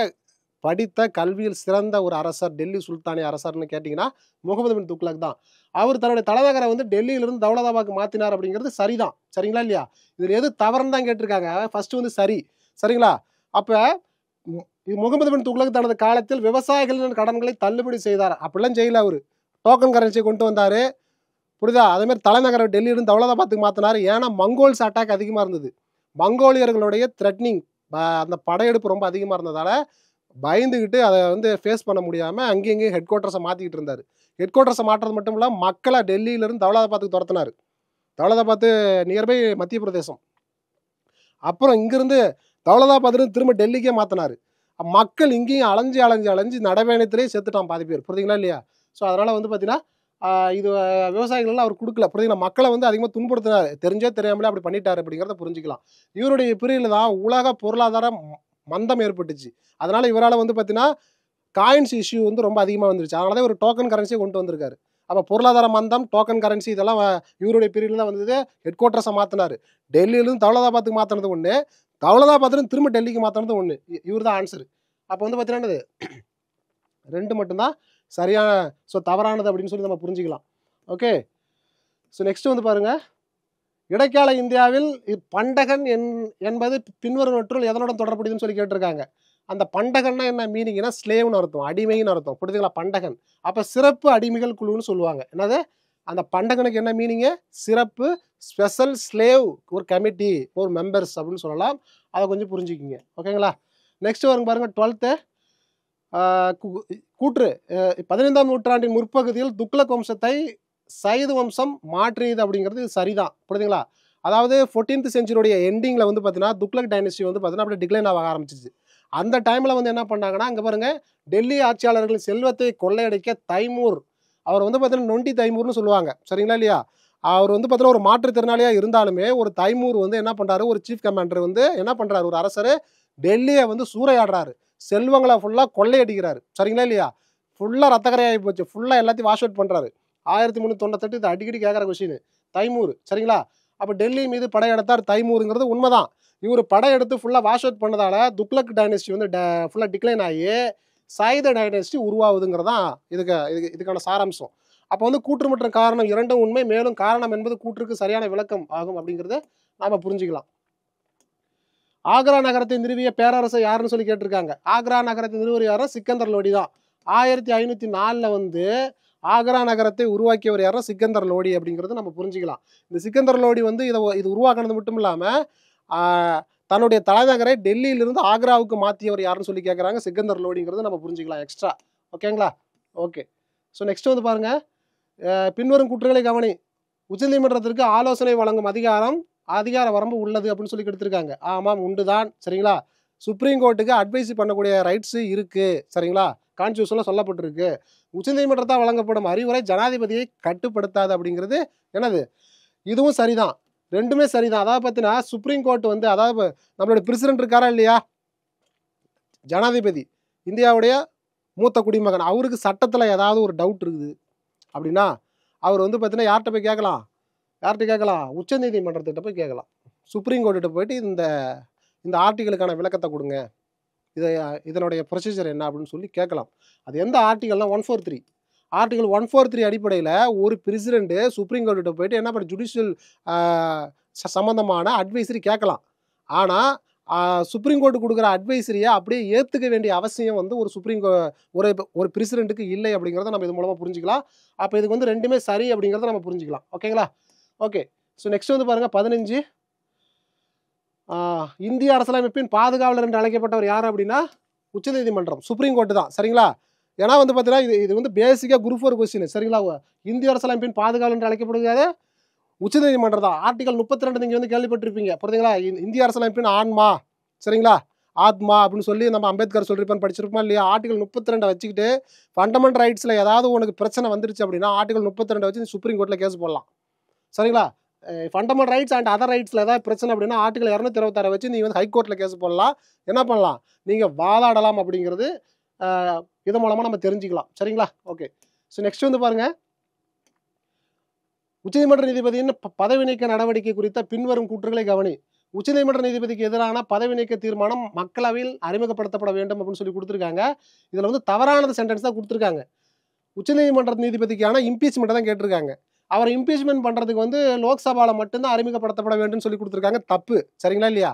படித்த கல்வியில் சிறந்த ஒரு அரசர், டெல்லி சுல்தானிய அரசர்னு கேட்டிங்கன்னா முகமது பின் துக்ளக் தான். அவர் தன்னுடைய தலைநகரை வந்து டெல்லியிலிருந்து தௌலதாபாத்துக்கு மாற்றினார் அப்படிங்கிறது சரிதான். சரிங்களா இல்லையா? இதில் எது தவறுன்னு தான் கேட்டிருக்காங்க. ஃபர்ஸ்ட் வந்து சரி. சரிங்களா? அப்போ முகமது பின் துக்ளக் தனது காலத்தில் விவசாயிகளின் கடன்களை தள்ளுபடி செய்தார். அப்படிலாம் செய்யல. அவர் டோக்கன் கரன்சியை கொண்டு வந்தார். புரியுதா? அதேமாதிரி தலைநகரை டெல்லியிலிருந்து தௌலதாபாத்துக்கு மாற்றினார். ஏன்னா மங்கோல்ஸ் அட்டாக் அதிகமாக இருந்தது. மங்கோலியர்களுடைய த்ரெட்னிங், அந்த படையெடுப்பு ரொம்ப அதிகமாக இருந்ததால் பயந்துக்கிட்டு அதை வந்து ஃபேஸ் பண்ண முடியாமல் அங்கேயும் ஹெட் குவார்ட்டர்ஸை மாற்றிக்கிட்டு இருந்தார். ஹெட் குவார்ட்டர்ஸை மாற்றுறது மட்டும் இல்லாமல் மக்களை டெல்லியிலேருந்து தௌலதாபாத்துக்கு துரத்தினார். தௌலதாபாத்து நியர்பை மத்திய பிரதேசம். அப்புறம் இங்கிருந்து தௌலதாபாத்லேருந்து திரும்ப டெல்லிக்கே மாற்றினார். மக்கள் இங்கேயும் அலைஞ்சு நடைபயணத்திலே செத்துட்டான் பாதி பேர். புரியுதுங்களா இல்லையா? ஸோ அதனால் வந்து பார்த்தீங்கன்னா இது விவசாயிகள்லாம் அவர் கொடுக்கல. புரியுதுங்களா? மக்களை வந்து அதிகமாக துன்புறுத்தினார். தெரிஞ்சே தெரியாமலே அப்படி பண்ணிட்டார் அப்படிங்கிறத புரிஞ்சுக்கலாம். இவருடைய பிரிவில் தான் உலக பொருளாதார மந்தம் ஏற்பட்டுச்சு. அதனால் இவரால் வந்து பார்த்தீங்கன்னா காயின்ஸ் இஷ்யூ வந்து ரொம்ப அதிகமாக வந்துருச்சு. அதனால தான் ஒரு டோக்கன் கரன்சியை கொண்டு வந்திருக்காரு. அப்போ பொருளாதார மந்தம், டோக்கன் கரன்சி இதெல்லாம் இவருடைய பீரியடில் தான் வந்தது. ஹெட் குவார்ட்டர்ஸை மாற்றினார். டெல்லியிலேருந்து தௌலதாபாத்துக்கு மாற்றினது ஒன்று, தௌலதாபாத்லேருந்து திரும்ப டெல்லிக்கு மாற்றினது ஒன்று. இவர் தான் ஆன்சர். அப்போ வந்து பார்த்தீங்கன்னா 2 மட்டும்தான் சரியான, ஸோ தவறானது அப்படின்னு சொல்லி நம்ம புரிஞ்சுக்கலாம். ஓகே. ஸோ நெக்ஸ்ட் வந்து பாருங்கள். இடைக்கால இந்தியாவில் பண்டகன் என்பது பின்வருவற்றுள் எதனுடன் தொடர்புடையதுன்னு சொல்லி கேட்டிருக்காங்க. அந்த பண்டகன்னா என்ன மீனிங்னா ஸ்லேவ்னு அர்த்தம், அடிமைன்னு அர்த்தம். புரியுதுங்களா? பண்டகன். அப்போ சிறப்பு அடிமைகள் குழுன்னு சொல்லுவாங்க. என்னது? அந்த பண்டகனுக்கு என்ன மீனிங்கு? சிறப்பு, ஸ்பெஷல், ஸ்லேவ், ஒரு கமிட்டி, ஒரு மெம்பர்ஸ் அப்படின்னு சொல்லலாம். அதை கொஞ்சம் புரிஞ்சுக்கிங்க. ஓகேங்களா? நெக்ஸ்ட் வருங்க பாருங்கள். 12th கூற்று. 15ஆம் நூற்றாண்டின் முற்பகுதியில் துக்ளக் வம்சத்தை சைது வம்சம் மாற்றியது அப்படிங்கிறது சரிதான். புரியுதுங்களா? அதாவது 14th செஞ்சுரியுடைய எண்டிங்கில் வந்து பார்த்தீங்கன்னா துக்ளக் டைனஸ்டி வந்து பார்த்தீங்கன்னா அப்படியே டிக்ளைன் ஆக ஆரம்பிச்சிச்சு. அந்த டைமில் வந்து என்ன பண்ணாங்கன்னா அங்கே பாருங்கள், டெல்லி ஆட்சியாளர்களின் செல்வத்தை கொள்ளையடிக்க தைமூர், அவர் வந்து பார்த்தீங்கன்னா நொண்டி தைமூர்னு சொல்லுவாங்க. சரிங்களா இல்லையா? அவர் வந்து பார்த்தீங்கன்னா ஒரு மாற்றுத்திறனாளியாக இருந்தாலுமே ஒரு தைமூர் வந்து என்ன பண்ணுறாரு, ஒரு சீஃப் கமாண்டர் வந்து என்ன பண்ணுறாரு, ஒரு அரசர் டெல்லியை வந்து சூறையாடுறாரு, செல்வங்களை ஃபுல்லாக கொள்ளையடிக்கிறாரு. சரிங்களா இல்லையா? ஃபுல்லாக ரத்தக்கரையாகி போச்சு, ஃபுல்லாக எல்லாத்தையும் வாஷ் அவுட் பண்ணுறாரு. 1398 இது அடிக்கடி கேட்குற கொஸ்டின். தைமூர். சரிங்களா? அப்போ டெல்லி மீது படையெடுத்தார் தைமூருங்கிறது உண்மைதான். இவர் படையெடுத்து ஃபுல்லாக வாஷ் அவுட் பண்ணதால துக்ளக் டைனஸ்டி வந்து ஃபுல்லாக டிக்ளைன் ஆகி சைத டைனஸ்டி உருவாகுதுங்கிறதான் இதுக்கான சாராம்சம். அப்போ வந்து கூற்று மற்றும் காரணம் இரண்டும் உண்மை, மேலும் காரணம் என்பது கூற்றுக்கு சரியான விளக்கம் ஆகும் அப்படிங்கிறத நாம் புரிஞ்சுக்கலாம். ஆக்ரா நகரத்தை நிறுவிய பேரரசர் யாருன்னு சொல்லி கேட்டிருக்காங்க. ஆக்ரா நகரத்தை நிறுவல் யாரும் சிக்கந்தர் லோடி தான். 1504 வந்து ஆக்ரா நகரத்தை உருவாக்கியவர் யாரும் சிக்கந்தர் லோடி அப்படிங்கிறது நம்ம புரிஞ்சுக்கலாம். இந்த சிக்கந்தர் லோடி வந்து இது உருவாக்கினது மட்டும் இல்லாமல் தன்னுடைய தலைநகரை டெல்லியிலிருந்து ஆக்ராவுக்கு மாற்றியவர் யாருன்னு சொல்லி கேட்குறாங்க. சிக்கந்தர் லோடிங்கிறது நம்ம புரிஞ்சுக்கலாம் எக்ஸ்ட்ரா. ஓகேங்களா? ஓகே. ஸோ நெக்ஸ்ட் வந்து பாருங்கள். பின்வரும் குற்றங்களை கவனி. உச்சநீதிமன்றத்திற்கு ஆலோசனை வழங்கும் அதிகார வரம்பு உள்ளது அப்படின்னு சொல்லி கொடுத்துருக்காங்க. ஆமாம், உண்டு தான். சரிங்களா? சுப்ரீம் கோர்ட்டுக்கு அட்வைஸ் பண்ணக்கூடிய ரைட்ஸு இருக்குது. சரிங்களா? கான்ஸ்டியூஷனில் சொல்லப்பட்டிருக்கு. உச்சநீதிமன்றத்தால் வழங்கப்படும் அறிவுரை ஜனாதிபதியை கட்டுப்படுத்தாது அப்படிங்கிறது என்னது? இதுவும் சரிதான். ரெண்டுமே சரிதான். அதாவது பார்த்தீங்கன்னா சுப்ரீம் கோர்ட் வந்து, அதாவது நம்மளுடைய பிரசிடென்ட் இருக்காரா இல்லையா, ஜனாதிபதி, இந்தியாவுடைய மூத்த குடிமகன், அவருக்கு சட்டத்தில் ஏதாவது ஒரு டவுட் இருக்குது அப்படின்னா அவர் வந்து பார்த்தீங்கன்னா யார்கிட்ட போய் கேட்கலாம்? யார்கிட்ட கேட்கலாம்? உச்சநீதிமன்றத்திட்ட போய் கேட்கலாம். சுப்ரீம் கோர்ட்டுட்ட போயிட்டு இந்த இந்த ஆர்டிகளுக்கான விளக்கத்த குடுங்க. இதனுடைய ப்ரொசீஜர் என்ன அப்படின்னு சொல்லி கேட்கலாம். அது எந்த ஆர்டிகல்னா 143. ஆர்டிகல் 143 அடிப்படையில ஒரு பிரசிடென்ட் சுப்ரீம் கோர்ட்டுட்ட போயிட்டு என்ன பண்ண ஜுடிஷியல் சம்பந்தமான அட்வைசரி கேட்கலாம். ஆனா சுப்ரீம் கோர்ட் கொடுக்குற அட்வைசரிய அப்படியே ஏத்துக்க வேண்டிய அவசியம் வந்து ஒரு பிரசிடென்ட்டுக்கு இல்லை அப்படிங்கிறத நம்ம இது மூலமா புரிஞ்சுக்கலாம். அப்ப இதுக்கு வந்து ரெண்டுமே சரி அப்படிங்கிறத நம்ம புரிஞ்சுக்கலாம். ஓகேங்களா? ஓகே. ஸோ நெக்ஸ்ட் வந்து பாருங்க 15 இந்திய அரசியலமைப்பின் பாதுகாவலர் என்று அழைக்கப்பட்டவர் யார் அப்படின்னா உச்சநீதிமன்றம், சுப்ரீம் கோர்ட்டு தான். சரிங்களா? ஏன்னா வந்து பார்த்தீங்கன்னா இது வந்து பேசிக்காக குரூப் 4 கொஸ்டின். சரிங்களா? இந்திய அரசியலமைப்பின் பாதுகாவலர் என்று அழைக்கப்படுகிறது உச்சநீதிமன்றம் தான். ஆர்டிகல் 32 நீங்க வந்து கேள்விப்பட்டிருப்பீங்க. புரியுதுங்களா? இந்திய அரசியலமைப்பின் ஆன்மா, சரிங்களா, ஆத்மா அப்படின்னு சொல்லி நம்ம அம்பேத்கர் சொல்லியிருப்பான்னு படிச்சிருப்போம் இல்லையா? ஆர்டிகல் 32 வச்சுக்கிட்டு ஃபண்டமெண்டல் ரைட்ஸில் ஏதாவது உனக்கு பிரச்சனை வந்துருச்சு அப்படின்னா ஆர்டிகல் 32 வச்சு நீ சுப்ரீம் கோர்ட்டில் கேஸ் போடலாம். சரிங்களா? ஃபண்டமெண்டல் ரைட்ஸ் அண்ட் அதர் ரைட்ஸில் ஏதாவது பிரச்சனை அப்படின்னா ஆர்டிகல் 226 வச்சு நீ வந்து ஹைகோர்ட்டில் கேஸ் போடலாம். என்ன பண்ணலாம்? நீங்கள் வாதாடலாம் அப்படிங்கிறது இது மூலமாக நம்ம தெரிஞ்சுக்கலாம். சரிங்களா? ஓகே. ஸோ நெக்ஸ்ட் வந்து பாருங்க, உச்சநீதிமன்ற நீதிபதியின் பதவி நீக்க நடவடிக்கை குறித்த பின்வரும் கூற்றுகளை கவனி. உச்சநீதிமன்ற நீதிபதிக்கு எதிரான பதவி நீக்க தீர்மானம் மக்களவையில் அறிமுகப்படுத்தப்பட வேண்டும் அப்படின்னு சொல்லி கொடுத்துருக்காங்க. இதில் வந்து தவறானது சென்டென்ஸ் தான் கொடுத்துருக்காங்க. உச்சநீதிமன்ற நீதிபதிக்கான இம்பீச்மெண்ட் தான் கேட்டிருக்காங்க. அவரை இம்பீச்மெண்ட் பண்ணுறதுக்கு வந்து லோக்சபாவில் மட்டும்தான் அறிமுகப்படுத்தப்பட வேண்டும் சொல்லி கொடுத்துருக்காங்க. தப்பு. சரிங்களா இல்லையா?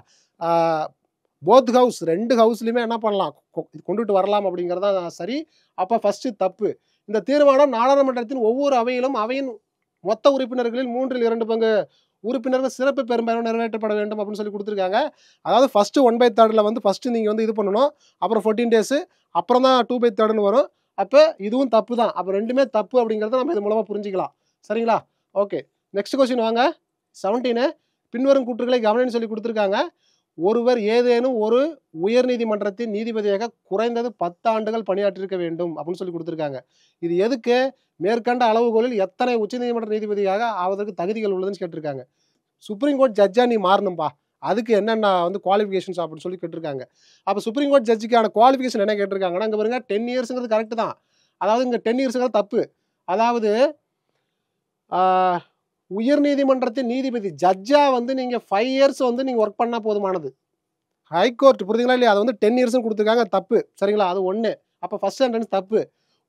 போத் ஹவுஸ் 2 ஹவுஸ்லையுமே என்ன பண்ணலாம், கொண்டுட்டு வரலாம் அப்படிங்கிறதா சரி. அப்போ ஃபர்ஸ்ட் தப்பு. இந்த தீர்மானம் நாடாளுமன்றத்தின் ஒவ்வொரு அவையிலும் அவையின் மொத்த உறுப்பினர்களில் 3/2 பங்கு உறுப்பினர்கள் சிறப்பு பெரும்பான்மை நிறைவேற்றப்பட வேண்டும் அப்படின்னு சொல்லி கொடுத்துருக்காங்க. அதாவது ஃபர்ஸ்ட் 1/3 வந்து ஃபர்ஸ்ட் நீங்கள் வந்து இது பண்ணணும். அப்புறம் 14 days, அப்புறம் தான் 2/3 வரும். அப்போ இதுவும் தப்பு தான். அப்போ ரெண்டுமே தப்பு அப்படிங்கிறத நம்ம இது மூலமாக புரிஞ்சுக்கலாம். சரிங்களா? ஓகே. நெக்ஸ்ட் கொஸ்டின் வாங்க. 17 பின்வரும் கூற்றுகளை கவனின்னு சொல்லி கொடுத்துருக்காங்க. ஒருவர் ஏதேனும் ஒரு உயர்நீதிமன்றத்தின் நீதிபதியாக குறைந்தது 10 ஆண்டுகள் பணியாற்றிருக்க வேண்டும் அப்படின்னு சொல்லி கொடுத்துருக்காங்க. இது எதுக்கு? மேற்கண்ட அளவுகோலில் எத்தனை உச்சநீதிமன்ற நீதிபதியாக ஆவதற்கு தகுதிகள் உள்ளதுன்னு கேட்டிருக்காங்க. சுப்ரீம் கோர்ட் ஜட்ஜா நீ மாறணும்பா, அதுக்கு என்னென்ன வந்து குவாலிஃபிகேஷன்ஸ் அப்படின்னு சொல்லி கேட்டிருக்காங்க. அப்போ சுப்ரீம் கோர்ட் ஜட்ஜுக்கான குவாலிஃபிகேஷன் என்ன கேட்டிருக்காங்கன்னா, இங்கே பாருங்க 10 இயர்ஸுங்கிறது கரெக்டு தான். அதாவது இங்கே 10 இயர்ஸுங்கிறது தப்பு. அதாவது உயர்நீதிமன்றத்தின் நீதிபதி ஜட்ஜா வந்து நீங்கள் 5 இயர்ஸ் வந்து நீங்கள் ஒர்க் பண்ணால் போதுமானது. ஹைகோர்ட் புரியுதுங்களா இல்லையா? அது வந்து 10 இயர்ஸ்னு கொடுத்துருக்காங்க. தப்பு. சரிங்களா? அது ஒன்று. அப்போ ஃபர்ஸ்ட் சென்டென்ஸ் தப்பு.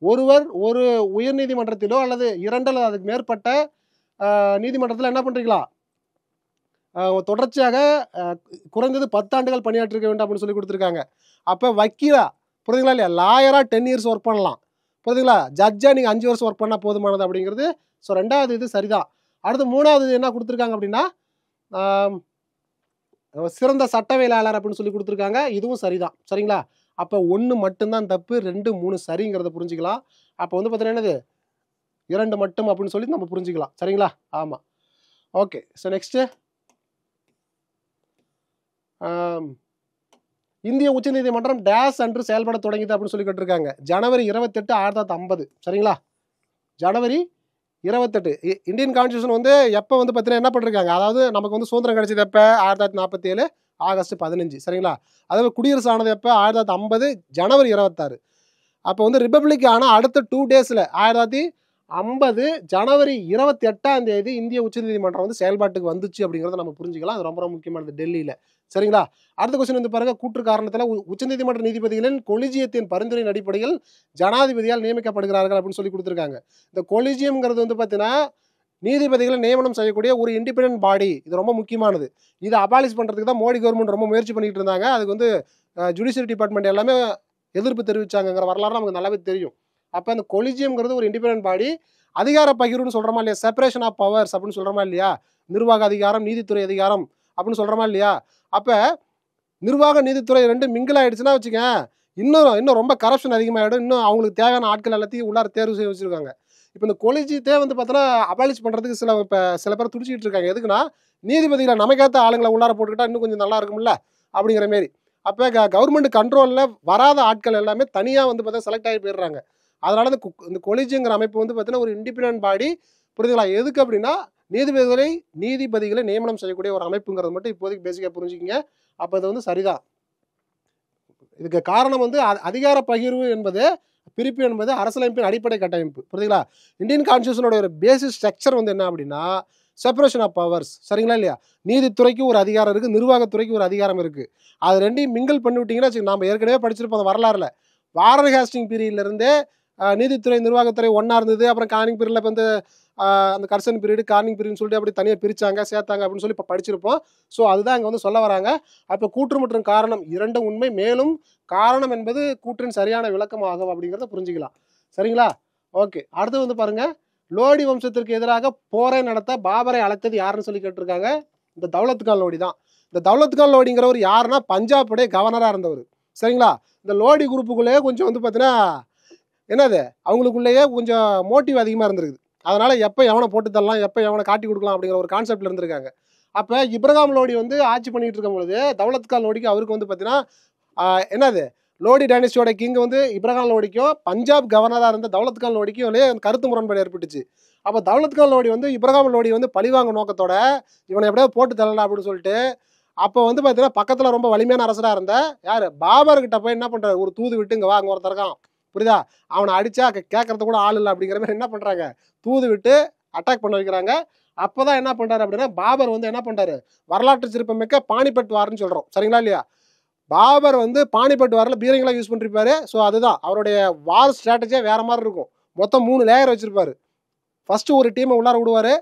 ஒருவர் ஒரு உயர்நீதிமன்றத்திலோ அல்லது 2 அல்லது அதுக்கு மேற்பட்ட நீதிமன்றத்தில் என்ன பண்ணுறீங்களா, தொடர்ச்சியாக குறைந்தது 10 ஆண்டுகள் பணியாற்றிருக்க வேண்டும் அப்படின்னு சொல்லி கொடுத்துருக்காங்க. அப்போ வக்கீலா, புரியுதுங்களா இல்லையா, லாயராக 10 இயர்ஸ் ஒர்க் பண்ணலாம். புரியுதுங்களா? ஜட்ஜா நீங்கள் 5 வருஷம் ஒர்க் பண்ணால் போதுமானது அப்படிங்கிறது. ஸோ 2வது இது சரிதான். அடுத்து 3வது என்ன கொடுத்துருக்காங்க அப்படின்னா, சிறந்த சட்டவியலாளர் அப்படின்னு சொல்லி கொடுத்துருக்காங்க. இதுவும் சரிதான். சரிங்களா? அப்போ 1 மட்டும்தான் தப்பு, 2, 3 சரிங்கிறத புரிஞ்சுக்கலாம். அப்போ வந்து பார்த்தீங்கன்னா என்னது, 2 மட்டும் அப்படின்னு சொல்லி நம்ம புரிஞ்சுக்கலாம். சரிங்களா? ஆமாம். ஓகே. ஸோ நெக்ஸ்ட்டு இந்திய உச்சநீதிமன்றம் டேஸ் அன்று செயல்பட தொடங்கியது அப்படின்னு சொல்லி கேட்டிருக்காங்க. ஜனவரி 28, 1950. சரிங்களா? ஜனவரி 28. இந்தியன் கான்ஸ்டியூஷன் வந்து எப்போ வந்து பார்த்தீங்கன்னா என்ன பண்ணிருக்காங்க, அதாவது நமக்கு வந்து சுதந்திரம் கிடைச்சது எப்போ? 1947 ஆகஸ்ட் 15. சரிங்களா? அதாவது குடியரசு ஆனது எப்போ? 1950 ஜனவரி 26. அப்போ வந்து ரிப்பப்ளிக் ஆனால் அடுத்த 2 டேஸில் 1950 ஜனவரி 28ஆம் தேதி இந்திய உச்சநீதிமன்றம் வந்து செயல்பாட்டுக்கு வந்துச்சு அப்படிங்கிறத நம்ம புரிஞ்சுக்கலாம். அது ரொம்ப ரொம்ப முக்கியமானது டெல்லியில். சரிங்களா? அடுத்த கொஸ்டின் வந்து பாருங்க, கூற்று காரணத்தில் உச்சநீதிமன்ற நீதிபதிகளின் கொலிஜியத்தின் பரிந்துரையின் அடிப்படையில் ஜனாதிபதியால் நியமிக்கப்படுகிறார்கள் அப்படின்னு சொல்லி கொடுத்துருக்காங்க. இந்த கொலிஜியம்ங்கிறது வந்து பார்த்தீங்கன்னா நீதிபதிகளை நியமனம் செய்யக்கூடிய ஒரு இண்டிபெண்டன்ட் பாடி. இது ரொம்ப முக்கியமானது. இதை அபாலிஷ் பண்ணுறதுக்கு தான் மோடி கவர்மெண்ட் ரொம்ப முயற்சி பண்ணிட்டு இருந்தாங்க. அதுக்கு வந்து ஜுடிஷியரி டிபார்ட்மெண்ட் எல்லாமே எதிர்ப்பு தெரிவிச்சாங்கிற வரலாறு நமக்கு நல்லாவே தெரியும். அப்போ அந்த கொலிஜியம்ங்கிறது ஒரு இண்டிபெண்டன்ட் பாடி. அதிகார பகிர்வுன்னு சொல்கிறோமா இல்லையா, செப்பரேஷன் ஆஃப் பவர்ஸ் அப்படின்னு சொல்கிறோமா இல்லையா, நிர்வாக அதிகாரம் நீதித்துறை அதிகாரம் அப்படின்னு சொல்கிறோமா இல்லையா. அப்போ நிர்வாக நீதித்துறை 2 மிங்கிள் ஆகிடுச்சுன்னா வச்சுக்க, இன்னும் ரொம்ப கரப்ஷன் அதிகமாகிடும். இன்னும் அவங்களுக்கு தேவையான ஆட்கள் எல்லாத்தையும் உள்ளார தேர்வு செய்ய வச்சுருக்காங்க. இப்போ இந்த கொலிஜியத்தை வந்து பார்த்தோன்னா அபாலிஷ் பண்ணுறதுக்கு சில பேர் துடிச்சிக்கிட்டு இருக்காங்க. எதுக்குன்னா, நீதிபதிகளை நமக்கேற்ற ஆளுங்களை உள்ளார போட்டுக்கிட்டா இன்னும் கொஞ்சம் நல்லா இருக்கும்ல அப்படிங்கிற மாரி. அப்போ கவர்மெண்ட் கண்ட்ரோலில் வராத ஆட்கள் எல்லாமே தனியாக வந்து பார்த்தா செலக்ட் ஆகி போயிடுறாங்க. அதனால இந்த கொலிஜியங்கிற அமைப்பு வந்து பார்த்தீங்கன்னா ஒரு இண்டிபெண்டன்ட் பாடி. புரியுதுங்களா? எதுக்கு அப்படின்னா நீதிபதிகளை நியமனம் செய்யக்கூடிய ஒரு அமைப்புங்கிறது மட்டும் இப்போதைக்கு பேசிக்காக புரிஞ்சுக்கிங்க. அப்போ இது வந்து சரிதான். இதுக்கு காரணம் வந்து அதிகார பகிர்வு என்பது பிரிப்பு என்பது அரசியலமைப்பின் அடிப்படை கட்டமைப்பு. புரியுதுங்களா? இந்தியன் கான்ஸ்டியூஷனோட ஒரு பேசிக் ஸ்ட்ரக்சர் வந்து என்ன அப்படின்னா, செப்பரேஷன் ஆஃப் பவர்ஸ். சரிங்களா இல்லையா? நீதித்துறைக்கு ஒரு அதிகாரம் இருக்குது, நிர்வாகத்துறைக்கு ஒரு அதிகாரம் இருக்குது. அது ரெண்டையும் மிங்கிள் பண்ணி விட்டிங்கன்னா வச்சுக்கோங்க, நம்ம ஏற்கனவே படிச்சிருப்போம் அந்த வரலாறுல. வாரன் ஹேஸ்டிங் பீரியட்லேருந்தே நீதித்துறை நிர்வாகத்துறை ஒன்றா இருந்தது. அப்புறம் கார்னிங் பீரியடில் வந்து அந்த கர்சன் பீரியடு, கார்னிங் பீரியட்னு சொல்லிட்டு அப்படி தனியாக பிரித்தாங்க, சேர்த்தாங்க அப்படின்னு சொல்லி இப்போ படிச்சிருப்போம். ஸோ அதுதான் இங்கே வந்து சொல்ல வராங்க. அப்போ கூற்று மற்றும் காரணம் இரண்டும் உண்மை, மேலும் காரணம் என்பது கூற்றின் சரியான விளக்கமாகும் அப்படிங்கிறத புரிஞ்சுக்கலாம். சரிங்களா? ஓகே. அடுத்து வந்து பாருங்க, லோடி வம்சத்திற்கு எதிராக போரை நடத்த பாபரை அழைத்தது யாருன்னு சொல்லி கேட்டிருக்காங்க. இந்த தௌலத் கான் லோடி தான். இந்த தௌலத் கான் லோடிங்கிறவர் யாருன்னா பஞ்சாபுடைய கவர்னராக இருந்தவர். சரிங்களா? இந்த லோடி குரூப்புக்குள்ளேயே கொஞ்சம் வந்து பார்த்தீங்கன்னா என்னது அவங்களுக்குள்ளேயே கொஞ்சம் மோட்டிவ் அதிகமாக இருந்திருக்குது. அதனால் எப்போ எவனை போட்டு தரலாம், எப்போ எவனை காட்டி கொடுக்கலாம் அப்படிங்கிற ஒரு கான்செப்டில் இருந்திருக்காங்க. அப்போ இப்ராஹிம் லோடி வந்து ஆட்சி பண்ணிகிட்டு இருக்கும் பொழுது தௌலத் கான் லோடிக்கு அவருக்கு வந்து பார்த்தீங்கன்னா என்னது லோடி டைனஸ்டியோட கிங் வந்து இப்ராஹிம் லோடிக்கும் பஞ்சாப் கவர்னராக இருந்த தௌலத் கான் லோடிக்கும் கருத்து முரண்பாடு ஏற்பட்டுச்சு. அப்போ தௌலத் கான் லோடி வந்து இப்ராஹிம் லோடி வந்து பழிவாங்க நோக்கத்தோட இவனை எப்படியோ போட்டு தரலாம் அப்படின்னு சொல்லிட்டு அப்போ வந்து பார்த்தீங்கன்னா பக்கத்தில் ரொம்ப வலிமையான அரசராக இருந்த யார் பாபர்கிட்ட போய் என்ன பண்ணுறாரு, ஒரு தூது விட்டு இங்கே வா, அங்கே ஒருத்தர் இருக்கான் புரியுதா, அவனை அடித்தா கேட்கறது கூட ஆள் இல்லை அப்படிங்கிற மாதிரி என்ன பண்ணுறாங்க, தூது விட்டு அட்டாக் பண்ண வைக்கிறாங்க. அப்போ தான் என்ன பண்ணுறாரு அப்படின்னா பாபர் வந்து என்ன பண்ணுறாரு, வரலாற்று சிறப்புமிக்க பானிபட் வார்னு சொல்கிறோம். சரிங்களா இல்லையா? பாபர் வந்து பானிபட் வாரில் பீரங்கெலாம் யூஸ் பண்ணிருப்பாரு. ஸோ அதுதான் அவருடைய வார் ஸ்ட்ராட்டஜியே வேறு மாதிரி இருக்கும். மொத்தம் 3 லேயர் வச்சுருப்பாரு. ஃபஸ்ட்டு ஒரு டீமை உள்ளார விடுவார்,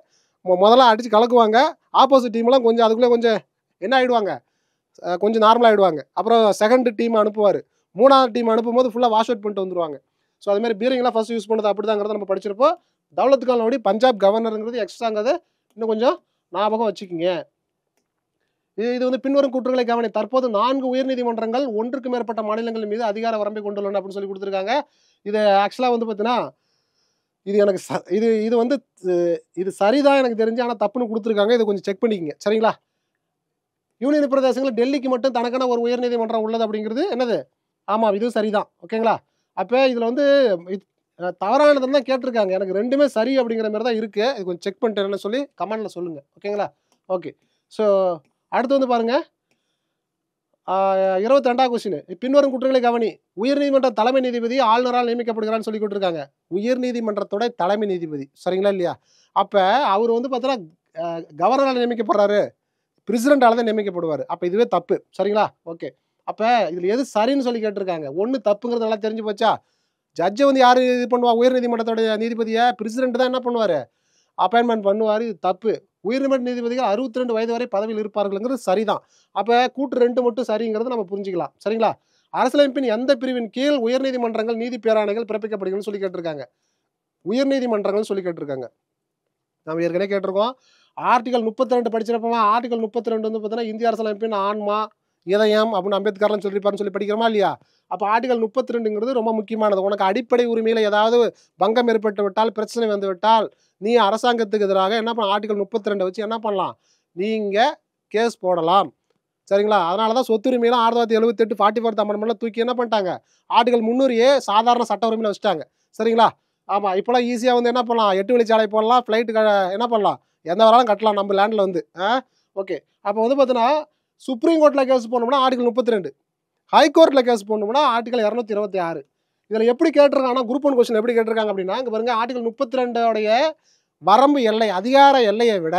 முதல்ல அடித்து கலக்குவாங்க. ஆப்போசிட் டீம்லாம் கொஞ்சம் அதுக்குள்ளே கொஞ்சம் என்ன ஆகிடுவாங்க, கொஞ்சம் நார்மலாக ஆகிடுவாங்க. அப்புறம் செகண்ட் டீம் அனுப்புவார். 3வது டீம் அனுப்பும்போது ஃபுல்லாக வாஷ் அவுட் பண்ணிட்டு வந்துடுவாங்க. ஸோ அதுமாதிரி பீரங்கெலாம் ஃபஸ்ட் யூஸ் பண்ணது அப்படி தாங்கிறத நம்ம படிச்சிருப்போம். தௌலத் கான் லோடி பஞ்சாப் கவர்னருங்கிறது எக்ஸ்ட்ராங்கிறது இன்னும் கொஞ்சம் ஞாபகம் வச்சுக்கிங்க. இது வந்து பின்வரும் கூற்றுகளை கவனி. தற்போது 4 உயர்நீதிமன்றங்கள் 1க்கு மேற்பட்ட மாநிலங்கள் மீது அதிகார வரம்பை கொண்டுள்ளன அப்படின்னு சொல்லி கொடுத்துருக்காங்க. இது ஆக்சுவலாக வந்து பார்த்தீங்கன்னா இது எனக்கு இது வந்து இது சரிதான் எனக்கு தெரிஞ்சு, ஆனால் தப்புன்னு கொடுத்துருக்காங்க. இதை கொஞ்சம் செக் பண்ணிக்கங்க. சரிங்களா? யூனியன் பிரதேசங்கள் டெல்லிக்கு மட்டும் தனக்கான ஒரு உயர்நீதிமன்றம் உள்ளது அப்படிங்கிறது என்னது, ஆமாம் இது சரிதான். ஓகேங்களா? அப்போ இதில் வந்து தவறானதுன்னு தான் கேட்டிருக்காங்க. எனக்கு ரெண்டுமே சரி அப்படிங்கிற மாதிரி தான் இருக்குது. இது கொஞ்சம் செக் பண்ணிட்டேன்னு சொல்லி கமெண்டில் சொல்லுங்கள். ஓகேங்களா? ஓகே. ஸோ அடுத்து வந்து பாருங்கள், 22வது கொஸ்டின். பின்வரும் குற்றங்களை கவனி. உயர்நீதிமன்ற தலைமை நீதிபதி ஆளுநரால் நியமிக்கப்படுகிறான்னு சொல்லி கொடுத்துருக்காங்க. உயர்நீதிமன்றத்தோட தலைமை நீதிபதி. சரிங்களா இல்லையா? அப்போ அவர் வந்து பார்த்தீங்கன்னா கவர்னரால் நியமிக்கப்படுறாரு, பிரசிடென்டால தான் நியமிக்கப்படுவார். அப்போ இதுவே தப்பு. சரிங்களா? ஓகே. அப்போ இதில் எது சரின்னு சொல்லி கேட்டிருக்காங்க. ஒன்று தப்புங்கிறது நல்லா தெரிஞ்சு போச்சா? ஜட்ஜை வந்து யார் இது பண்ணுவா, உயர்நீதிமன்றத்தோடைய நீதிபதியை பிரசிடென்ட் தான் என்ன பண்ணுவார், அப்பாயின்மெண்ட் பண்ணுவார். இது தப்பு. உயர்நீதிமன்ற நீதிபதிகள் 62 வயது வரை பதவியில் இருப்பார்கள்ங்கிறது சரிதான். அப்போ கூற்று 2 மட்டும் சரிங்கிறது நம்ம புரிஞ்சுக்கலாம். சரிங்களா? அரசியலமைப்பின் எந்த பிரிவின் கீழ் உயர்நீதிமன்றங்கள் நீதி பேராணைகள் பிறப்பிக்கப்படுகிறதுன்னு சொல்லி கேட்டிருக்காங்க. உயர்நீதிமன்றங்கள் சொல்லி கேட்டிருக்காங்க. நம்ம ஏற்கனவே கேட்டிருக்கோம். ஆர்டிகல் 32 படிச்சிருப்போமா? ஆர்டிகல் 32 வந்து பார்த்தீங்கன்னா இந்திய அரசியலமைப்பின் ஆன்மா, இதயம் அப்படின்னு அம்பேத்கர்லாம் சொல்லியிருப்பாருன்னு சொல்லி படிக்கிறோமா இல்லையா? அப்போ ஆர்டிகல் 32ங்கிறது ரொம்ப முக்கியமானது. உனக்கு அடிப்படை உரிமையில் ஏதாவது பங்கம் ஏற்பட்டு விட்டால், பிரச்சனை வந்து விட்டால், நீ அரசாங்கத்துக்கு எதிராக என்ன பண்ண ஆர்டிகல் 32 வச்சு என்ன பண்ணலாம், நீங்கள் கேஸ் போடலாம். சரிங்களா? அதனால தான் சொத்துரிமையெல்லாம் 1978 44th அமெண்ட்மெண்ட்ல தூக்கி என்ன பண்ணிட்டாங்க, ஆர்டிகல் 300A சாதாரண சட்ட உரிமையில் வச்சுட்டாங்க. சரிங்களா? ஆமாம். இப்போலாம் ஈஸியாக வந்து என்ன பண்ணலாம், 8 வழிச்சாலை போடலாம், ஃப்ளைட்டு என்ன பண்ணலாம், எந்த வேணாலும் கட்டலாம் நம்ம லேண்டில் வந்து. ஓகே. அப்போ வந்து பார்த்தீங்கன்னா சுப்ரீம் கோர்ட்டில் கேஸ் போடணும்னா ஆர்டிகல் 32, ஹைகோர்ட்டில் கேஸ் போடணும்னா ஆர்டிகல் 226. இதில் எப்படி கேட்டிருக்காங்கன்னா குரூப் 1 கொஸ்டின் எப்படி கேட்டிருக்காங்க அப்படின்னா, இங்கே பாருங்க, ஆர்டிகல் 32 வரம்பு எல்லை, அதிகார எல்லையை விட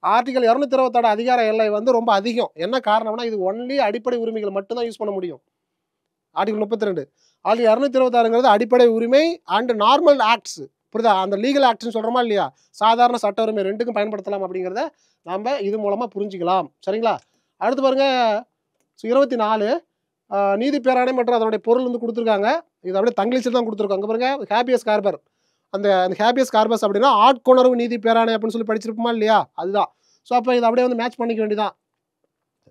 ஆர்டிகல் 226 அதிகார எல்லை வந்து ரொம்ப அதிகம். என்ன காரணம்னா இது ஒன்லி அடிப்படை உரிமைகள் மட்டும்தான் யூஸ் பண்ண முடியும். ஆர்டிகல் 32. ஆர்டிகல் 226ங்கிறது அடிப்படை உரிமை அண்ட் நார்மல் ஆக்ட்ஸ். புரியுதா? அந்த லீகல் ஆக்ட்ஸ்னு சொல்கிறோமா இல்லையா, சாதாரண சட்ட உரிமை ரெண்டுக்கும் பயன்படுத்தலாம் அப்படிங்கிறத நம்ம இது மூலமாக புரிஞ்சுக்கலாம். சரிங்களா? அடுத்து பாருங்க, 24 நீதி பேராணை மற்றும் அதனுடைய பொருள் வந்து கொடுத்துருக்காங்க. இது அப்படியே தங்கிலீஷில் தான் கொடுத்துருக்காங்க. பாருங்க, ஹேபியஸ் கார்பர். அந்த ஹேபியஸ் கார்பஸ் அப்படின்னா ஆட்கொணர்வு நீதி பேராணை அப்படின்னு சொல்லி படிச்சிருப்போமா இல்லையா, அதுதான். ஸோ அப்போ இதை அப்படியே வந்து மேட்ச் பண்ணிக்க வேண்டியதான்.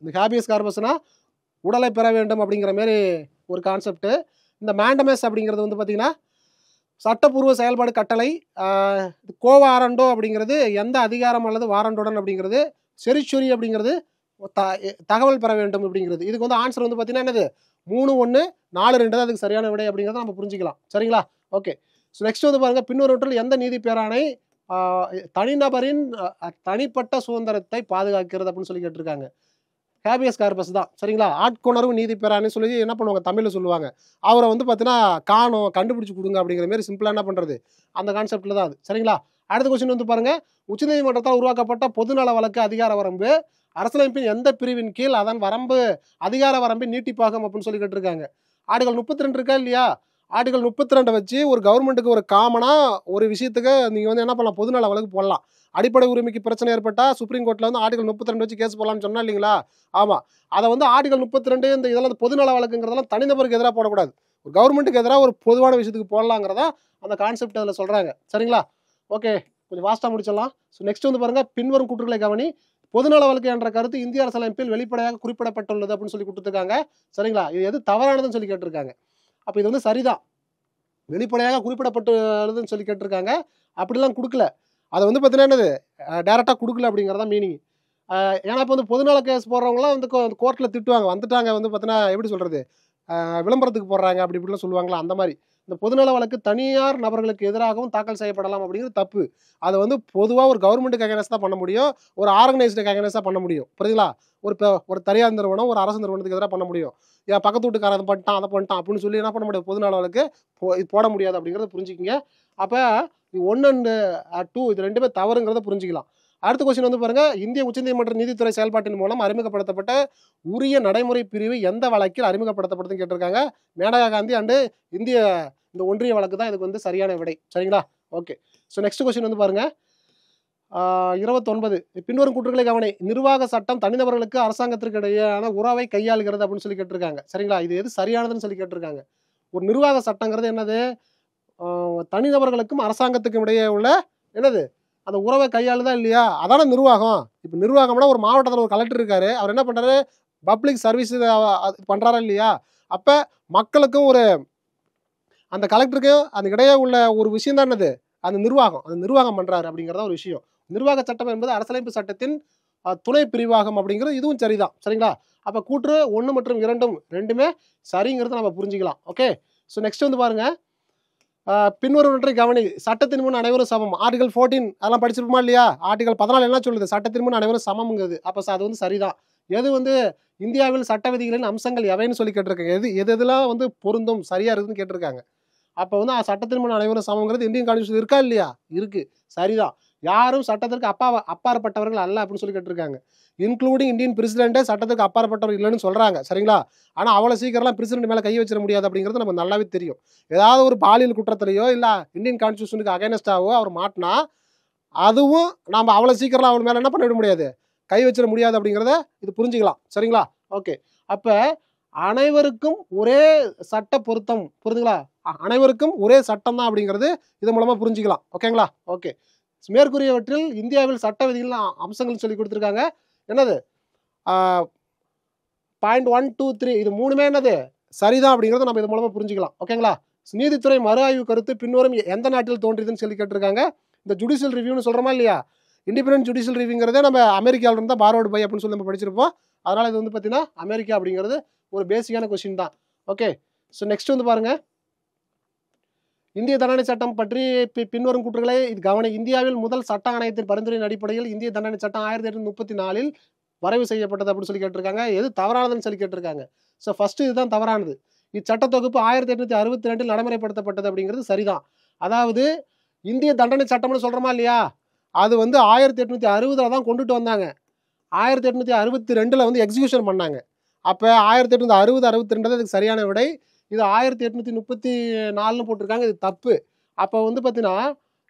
இந்த ஹேபியஸ் கார்பஸ்னா உடலை பெற வேண்டும் அப்படிங்கிற மாதிரி ஒரு கான்செப்ட். இந்த மேண்டமஸ் அப்படிங்கிறது வந்து பார்த்தீங்கன்னா சட்டப்பூர்வ செயல்பாடு கட்டளை. கோ வாரண்டோ அப்படிங்கிறது எந்த அதிகாரம் அல்லது வாரண்டுடன் அப்படிங்கிறது. செரிச்சொரி அப்படிங்கிறது தகவல் பெற வேண்டும் அப்படிங்கிறது. இதுக்கு வந்து ஆன்சர் வந்து பார்த்தீங்கன்னா என்னது, 3, 1, 4, 2 தான் அதுக்கு சரியான விடை அப்படிங்கிறத நம்ம புரிஞ்சிக்கலாம். சரிங்களா? ஓகே. ஸோ நெக்ஸ்ட் வந்து பாருங்கள், பின்வருவற்றில் எந்த நீதி பேராணை தனிநபரின் தனிப்பட்ட சுதந்திரத்தை பாதுகாக்கிறது அப்படின்னு சொல்லி கேட்டிருக்காங்க. ஹேபியஸ் கார்பஸ் தான். சரிங்களா? ஆட்கொணர்வு நீதி பேராணை சொல்லி என்ன பண்ணுவாங்க, தமிழில் சொல்லுவாங்க. அவரை வந்து பார்த்தீங்கன்னா காணோம், கண்டுபிடிச்சி கொடுங்க அப்படிங்கிற மாதிரி சிம்பிளாக என்ன பண்ணுறது, அந்த கான்செப்டில் தான் அது. சரிங்களா? அடுத்த கொஸ்டின் வந்து பாருங்க, உச்சநீதிமன்றத்தால் உருவாக்கப்பட்ட பொதுநல வழக்கு அதிகார வரம்பு அரசியலமைப்பின் எந்த பிரிவின் கீழ் அதன் வரம்பு அதிகார வரம்பின் நீட்டிப்பாகும் அப்படின்னு சொல்லி கேட்டிருக்காங்க. ஆர்டிகல் 32 இருக்கா இல்லையா? ஆர்டிகல் 32 வச்சு ஒரு கவர்மெண்ட்டுக்கு ஒரு காமனா ஒரு விஷயத்துக்கு நீங்க வந்து என்ன பண்ணலாம், பொதுநல வழக்கு போடலாம். அடிப்படை உரிமைக்கு பிரச்சனை ஏற்பட்டா சுப்ரீம் கோர்ட்ல வந்து ஆர்டிகல் 32 வச்சு கேஸ் போடலாம்னு சொன்னா இல்லைங்களா? ஆமா. அதை வந்து ஆர்டிகல் 32 இந்த இதெல்லாம் பொதுநல வழக்குங்கிறதெல்லாம் தனிநபருக்கு எதிராக போடக்கூடாது. ஒரு கவர்மெண்ட்டுக்கு எதிராக ஒரு பொதுவான விஷயத்துக்கு போடலாங்கிறதா அந்த கான்செப்ட் அதில் சொல்றாங்க. சரிங்களா? ஓகே, கொஞ்சம் ஃபாஸ்ட்டாக முடிச்சிடலாம். ஸோ நெக்ஸ்ட் வந்து பாருங்க, பின்வரும் கூற்றுகளை கவனி. பொதுநல வழக்கு என்ற கருத்து இந்திய அரசியலமைப்பில் வெளிப்படையாக குறிப்பிடப்பட்டுள்ளது அப்படின்னு சொல்லி கொடுத்துருக்காங்க. சரிங்களா? இது எது தவறானதுன்னு சொல்லி கேட்டிருக்காங்க. அப்போ இது வந்து சரிதான், வெளிப்படையாக குறிப்பிடப்பட்டுள்ளதுன்னு சொல்லி கேட்டிருக்காங்க. அப்படிலாம் கொடுக்கல. அதை வந்து பார்த்தீங்கன்னா என்னது, டேரெக்டாக கொடுக்கல அப்படிங்கிறதா மீனிங். ஏன்னா இப்போ வந்து பொதுநல கேஸ் போடுறவங்களாம் வந்து கோர்ட்டில் திட்டுவாங்க, வந்துட்டாங்க வந்து பார்த்தீங்கன்னா எப்படி சொல்கிறது, விளம்பரத்துக்கு போடுறாங்க அப்படி இப்படிலாம் சொல்லுவாங்களா, அந்த மாதிரி. இந்த பொதுநல வழக்கு தனியார் நபர்களுக்கு எதிராகவும் தாக்கல் செய்யப்படலாம் அப்படிங்கிறது தப்பு. அதை வந்து பொதுவாக ஒரு கவர்மெண்ட்டுக்கு அகைன்ஸ்ட் தான் பண்ண முடியும், ஒரு ஆர்கனைஸ்டுக்கு அகைன்ஸ்ட் தான் பண்ண முடியும். புரியுதுங்களா? ஒரு தனியார் நிறுவனம் ஒரு அரசு நிறுவனத்துக்கு எதிராக பண்ண முடியும். என் பக்கத்து வீட்டுக்காரன் அதை பண்ணிட்டான் அதை பண்ணிட்டான் அப்படின்னு சொல்லி என்ன பண்ண முடியாது, பொதுநல வழக்கு போட முடியாது அப்படிங்கிறத புரிஞ்சுக்கிங்க. அப்போ 1 and 2 இது ரெண்டுமே தவறுங்கிறத புரிஞ்சுக்கலாம். அடுத்த கொஸ்டின் வந்து பாருங்க, இந்திய உச்சநீதிமன்ற நீதித்துறை செயல்பாட்டின் மூலம் அறிமுகப்படுத்தப்பட்ட உரிய நடைமுறை பிரிவு எந்த வழக்கில் அறிமுகப்படுத்தப்படுதுன்னு கேட்டிருக்காங்க. மேனகா காந்தி அண்டு இந்திய இந்த ஒன்றிய வழக்கு தான் இதுக்கு வந்து சரியான விடை. சரிங்களா? ஓகே. ஸோ நெக்ஸ்ட் கொஸ்டின் வந்து பாருங்க, 29 பின்வரும் கூற்றுகளை கவனி. நிர்வாக சட்டம் தனிநபர்களுக்கு அரசாங்கத்திற்கு இடையேயான உறவை கையாளுகிறது அப்படின்னு சொல்லி கேட்டிருக்காங்க. சரிங்களா? இது எது சரியானதுன்னு சொல்லி கேட்டிருக்காங்க. ஒரு நிர்வாக சட்டங்கிறது என்னது, தனிநபர்களுக்கும் அரசாங்கத்துக்கும் இடையே உள்ள என்னது அந்த உறவை கையாளுதா இல்லையா, அதான நிர்வாகம். இப்போ நிர்வாகம்னா ஒரு மாவட்டத்தில் ஒரு கலெக்டர் இருக்காரு, அவர் என்ன பண்றாரு, பப்ளிக் சர்வீஸ் பண்றாரா இல்லையா? அப்ப மக்களுக்கும் ஒரு அந்த கலெக்டருக்கும் அந்த இடையே உள்ள ஒரு விஷயம் தான் என்னது, அந்த நிர்வாகம் பண்றாரு அப்படிங்கிறத ஒரு விஷயம். நிர்வாக சட்டம் என்பது அரசியலமைப்பு சட்டத்தின் துணை பிரிவாகும் அப்படிங்கிறது இதுவும் சரிதான். சரிங்களா? அப்ப கூற்று 1 மற்றும் 2 ரெண்டுமே சரிங்கிறத நம்ம புரிஞ்சுக்கலாம். ஓகே. ஸோ நெக்ஸ்ட் வந்து பாருங்க, பின்வருவற்றை கவனி. சட்டத்தின் முன் அனைவரும் சமம். ஆர்டிகல் 14 அதெல்லாம் படிச்சிருப்போமா இல்லையா? ஆர்டிகல் 14 என்ன சொல்லுது, சட்டத்தின் முன் அனைவரும் சமம்ங்கிறது. அப்போ அது வந்து சரிதான். எது வந்து இந்தியாவில் சட்ட விதிகளின் அம்சங்கள் எவைன்னு சொல்லி கேட்டிருக்காங்க, எதெல்லாம் வந்து பொருந்தும் சரியா இருக்குதுன்னு கேட்டிருக்காங்க. அப்போ வந்து சட்டத்தின் முன் அனைவரும் சமங்கிறது இந்தியன் கான்ஸ்டியூஷன் இருக்கா இல்லையா? இருக்கு, சரிதான். யாரும் சட்டத்திற்கு அப்பாற்பட்டவர்கள் அல்ல அப்படின்னு சொல்லி கேட்டிருக்காங்க. இன்க்ளூடிங் இந்தியன் பிரசிடென்ட்டே சட்டத்துக்கு அப்பாற்பட்டவர் இல்லைன்னு சொல்றாங்க. சரிங்களா? ஆனால் அவ்வளோ சீக்கிரம்லாம் பிரசிடென்ட் மேலே கை வச்சிட முடியாது அப்படிங்கிறது நமக்கு நல்லாவே தெரியும். ஏதாவது ஒரு பாலியல் குற்றத்திலையோ இல்லை இந்தியன் கான்ஸ்டியூஷனுக்கு அகைனஸ்டாவோ அவர் மாட்டினா அதுவும் நாம் அவ்வளோ சீக்கிரம் அவர் மேலே என்ன பண்ணிட முடியாது, கை வச்சிட முடியாது அப்படிங்கிறத இது புரிஞ்சுக்கலாம். சரிங்களா? ஓகே. அப்போ அனைவருக்கும் ஒரே சட்ட பொருத்தம், புரிஞ்சுங்களா? அனைவருக்கும் ஒரே சட்டம் தான் அப்படிங்கிறது இது மூலமாக புரிஞ்சுக்கலாம். ஓகேங்களா? ஓகே. மேற்கூறியவற்றில் இந்தியாவில் சட்ட விதிகள் அம்சங்கள் சொல்லி கொடுத்துருக்காங்க. என்னது, பாயிண்ட் 1, 2, 3 இது மூணுமே என்னது சரிதான் அப்படிங்கிறத நம்ம இது மூலமாக புரிஞ்சுக்கலாம். ஓகேங்களா? நீதித்துறை மறு ஆய்வு கருத்து பின்வரும் எந்த நாட்டில் தோன்றியதுன்னு சொல்லி கேட்டிருக்காங்க. இந்த ஜுடிஷியல் ரிவ்யூன்னு சொல்கிறோமா இல்லையா, இண்டிபெண்டன்ட் ஜுடிஷியல் ரிவ்யூங்கிறதே நம்ம அமெரிக்காவில் இருந்தால் பார்வர்டு பை அப்படின்னு சொல்லி நம்ம படிச்சிருப்போம். அதனால் இது வந்து பார்த்தீங்கன்னா அமெரிக்கா அப்படிங்கிறது ஒரு பேசிக்கான கொஸ்டின் தான். ஓகே. ஸோ நெக்ஸ்ட் வந்து பாருங்க, இந்திய தண்டனை சட்டம் பற்றி பின்வரும் கூற்றுகளை இது கவனி. இந்தியாவில் முதல் சட்ட ஆணையத்தின் பரிந்துரையின் அடிப்படையில் இந்திய தண்டனை சட்டம் 1834 வரைவு செய்யப்பட்டது அப்படின்னு சொல்லி கேட்டிருக்காங்க. எது தவறானதுன்னு சொல்லி கேட்டிருக்காங்க. ஸோ ஃபர்ஸ்ட் இதுதான் தவறானது. இச்சட்ட தொகுப்பு 1862 நடைமுறைப்படுத்தப்பட்டது அப்படிங்கிறது சரிதான். அதாவது இந்திய தண்டனை சட்டம்னு சொல்கிறோமா இல்லையா, அது வந்து 1860 தான் கொண்டுட்டு வந்தாங்க. 1862 வந்து எக்ஸிக்யூஷன் பண்ணாங்க. அப்போ 1860 62 அதுக்கு சரியான விடை. இது 1834 போட்டிருக்காங்க, இது தப்பு. அப்போ வந்து பார்த்தீங்கன்னா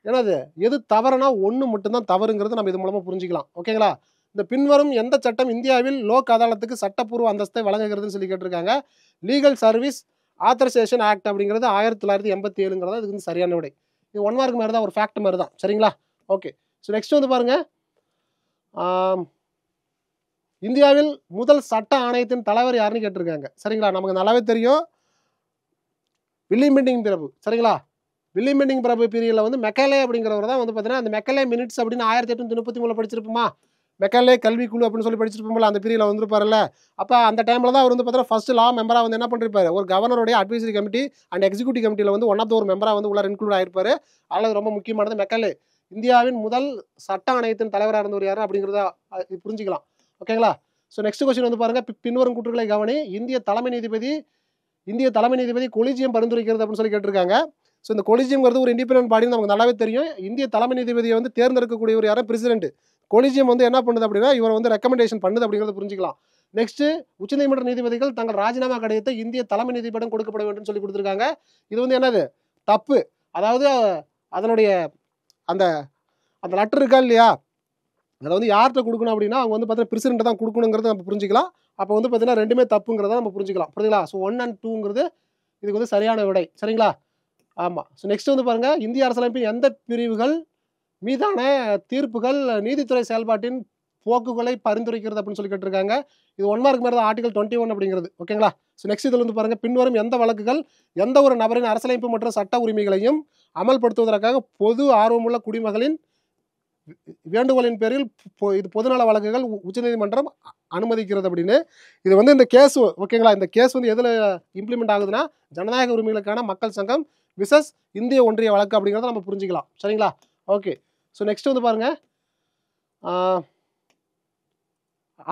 என்னது, எது தவறுனா 1 மட்டும்தான் தவறுங்கிறது நம்ம இது மூலமாக புரிஞ்சுக்கலாம். ஓகேங்களா? இந்த பின்வரும் எந்த சட்டம் இந்தியாவில் லோக் அதாலத்துக்கு சட்டப்பூர்வ அந்தஸ்தை வழங்குகிறதுன்னு சொல்லி கேட்டிருக்காங்க. லீகல் சர்வீஸ் ஆத்தரைசேஷன் ஆக்ட் அப்படிங்கிறது 1987 இதுக்கு வந்து சரியான விடை. இது 1 மார்க் மாதிரி தான், ஒரு ஃபேக்ட் மாதிரி தான். சரிங்களா? ஓகே. ஸோ நெக்ஸ்ட் வந்து பாருங்க, இந்தியாவில் முதல் சட்ட ஆணையத்தின் தலைவர் யாருன்னு கேட்டிருக்காங்க. சரிங்களா? நமக்கு நல்லாவே தெரியும், வில்லியம் பெண்டிங் பிரபு. சரிங்களா? வில்லியம் பெண்டிங் பிரபு பீரியடில் வந்து மெக்காலே அப்படிங்கிறவர் தான் வந்து பார்த்தீங்கன்னா அந்த மெக்காலே மினிட்ஸ் அப்படின்னு 1833 படிச்சிருப்போமா, மெக்காலே கல்விக்குழு அப்படின்னு சொல்லி படிச்சிருப்போம்ல, அந்த பீரியடில் வந்துருப்பாருல்ல. அப்போ அந்த டைமில் தான் அவர் வந்து பார்த்தீங்கன்னா ஃபர்ஸ்ட் லா மெம்பராக வந்து என்ன பண்ணிருப்பாரு, ஒரு கவர்னருடைய அட்வைசரி கமிட்டி அண்ட் எக்ஸிக்யூட்டிவ் கமிட்டியில் வந்து ஒன் ஆஃப் த ஒரு மெம்பராக வந்து உள்ள இன்க்ளூட் ஆயிருப்பாரு. அதில் ரொம்ப முக்கியமானது மெக்காலே. இந்தியாவின் முதல் சட்ட ஆணையத்தின் தலைவராக இருந்தவர் யாரு அப்படிங்கிறத புரிஞ்சுக்கலாம். ஓகேங்களா? ஸோ நெக்ஸ்ட் கொஸ்டின் வந்து பாருங்க, பின்வரும் கூற்றுகளை கவனி. இந்திய தலைமை நீதிபதி கொலிஜியம் பரிந்துரைக்கிறது அப்படின்னு சொல்லி கேட்டிருக்காங்க. ஸோ இந்த கொலிஜியம்ங்கிறது ஒரு இண்டிபெண்டன்ட் பாடின்னு நமக்கு நல்லாவே தெரியும். இந்திய தலைமை நீதிபதியை வந்து தேர்ந்தெடுக்கக்கூடியவர் யாரும் பிரசிடென்ட். கொலிஜியம் வந்து என்ன பண்ணுது அப்படின்னா இவரை வந்து ரெக்கமெண்டேஷன் பண்ணுது அப்படிங்கிறத புரிஞ்சுக்கலாம். நெக்ஸ்ட் உச்சநீதிமன்ற நீதிபதிகள் தங்கள் ராஜினாமா கடிதத்தை இந்திய தலைமை நீதிபதியிடம் கொடுக்கப்பட வேண்டும் சொல்லி கொடுத்துருக்காங்க. இது வந்து என்னது தப்பு. அதாவது அதனுடைய அந்த அந்த லெட்டர் இருக்கா இல்லையா, அதை வந்து யார்கிட்ட கொடுக்கணும் அப்படின்னா அவங்க வந்து பார்த்தீங்கன்னா பிரசிடென்ட் தான் கொடுக்கணுங்கிறத நம்ம புரிஞ்சுக்கலாம். அப்போ வந்து பார்த்தீங்கன்னா ரெண்டுமே தப்புங்கிறத நம்ம புரிஞ்சுக்கலாம். புரியுதுங்களா? ஸோ 1 and 2ங்கிறது இதுக்கு வந்து சரியான விடை. சரிங்களா? ஆமாம். ஸோ நெக்ஸ்ட் வந்து பாருங்க, இந்திய அரசியலமைப்பின் எந்த பிரிவுகள் மீதான தீர்ப்புகள் நீதித்துறை செயல்பாட்டின் போக்குகளை பரிந்துரைக்கிறது அப்படின்னு சொல்லி கேட்டிருக்காங்க. இது 1 மார்க் மாதிரி தான் ஆர்டிகல் 21 அப்படிங்கிறது. ஓகேங்களா? ஸோ நெக்ஸ்ட் இதில் வந்து பாருங்க, பின்வரும் எந்த வழக்குகள் எந்த ஒரு நபரின் அரசியலமைப்பு மற்றும் சட்ட உரிமைகளையும் அமல்படுத்துவதற்காக பொது ஆர்வமுள்ள குடிமகளின் வேண்டுகோளின் பேரில் இது பொதுநல வழக்குகள் உச்சநீதிமன்றம் அனுமதிக்கிறது அப்படின்னு. இது வந்து இந்த கேஸ் ஓகேங்களா, இந்த கேஸ் வந்து எதில் இம்ப்ளிமெண்ட் ஆகுதுன்னா ஜனநாயக உரிமைகளுக்கான மக்கள் சங்கம் விசஸ் இந்திய ஒன்றிய வழக்கு அப்படிங்கிறத நம்ம புரிஞ்சுக்கலாம். சரிங்களா? ஓகே. ஸோ நெக்ஸ்ட் வந்து பாருங்க,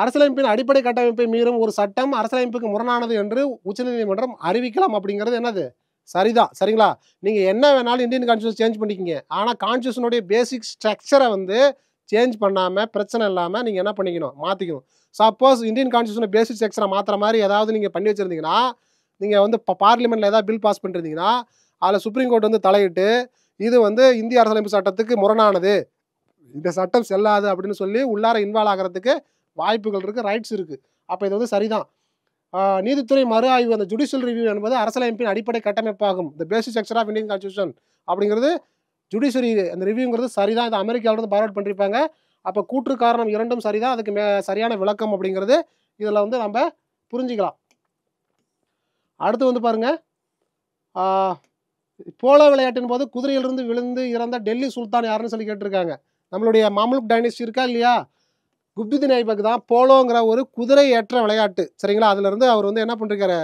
அரசியலமைப்பின் அடிப்படை கட்டமைப்பை மீறும் ஒரு சட்டம் அரசியலமைப்புக்கு முரணானது என்று உச்சநீதிமன்றம் அறிவிக்கலாம் அப்படிங்கிறது என்னது சரிதான். சரிங்களா? நீங்கள் என்ன வேணாலும் இந்தியன் கான்ஸ்டியூஷன் சேஞ்ச் பண்ணிக்கிங்க, ஆனால் கான்ஸ்டியூஷனுடைய பேசிக் ஸ்ட்ரக்சரை வந்து சேஞ்ச் பண்ணாமல் பிரச்சனை இல்லாமல் நீங்கள் என்ன பண்ணிக்கணும், மாற்றிக்கணும். சப்போஸ் இந்தியன் கான்ஸ்டியூஷனை பேசிக் ஸ்ட்ரக்சரை மாற்றுற மாதிரி ஏதாவது நீங்கள் பண்ணி வச்சுருந்தீங்கன்னா, நீங்கள் வந்து இப்போ பார்லிமெண்ட்டில் ஏதாவது பில் பாஸ் பண்ணிருந்தீங்கன்னா அதில் சுப்ரீம் கோர்ட் வந்து தலையிட்டு இது வந்து இந்திய அரசியலமைப்பு சட்டத்துக்கு முரணானது, இந்த சட்டம் செல்லாது அப்படின்னு சொல்லி உள்ளார இன்வால்வ் ஆகிறதுக்கு வாய்ப்புகள் இருக்குது, ரைட்ஸ் இருக்குது. அப்போ இது வந்து சரிதான். நீதித்துறை மறு ஆய்வு, அந்த ஜுடிஷியல் ரிவ்யூ என்பது அரசியலமைப்பின் அடிப்படை கட்டமைப்பாகும். இந்த basic structure of Indian constitution அப்படிங்கிறது ஜுடிஷியரி அந்த ரிவ்யூங்கிறது சரிதான். இது அமெரிக்காவிலிருந்து பார்வர்ட் பண்ணியிருப்பாங்க. அப்போ கூற்று காரணம் இரண்டும் சரிதான், அதுக்கு சரியான விளக்கம் அப்படிங்கிறது இதில் வந்து நம்ம புரிஞ்சுக்கலாம். அடுத்து வந்து பாருங்க, போலோ விளையாட்டின் போது குதிரையிலிருந்து விழுந்து இறந்த டெல்லி சுல்தான் யாருன்னு சொல்லி கேட்டிருக்காங்க. நம்மளுடைய மாமலுக் டைனஸ்டி இருக்கா இல்லையா, குப்துதீன் ஐபக் தான் போலோங்கிற ஒரு குதிரை ஏற்ற விளையாட்டு. சரிங்களா? அதுலேருந்து அவர் வந்து என்ன பண்ணிருக்காரு,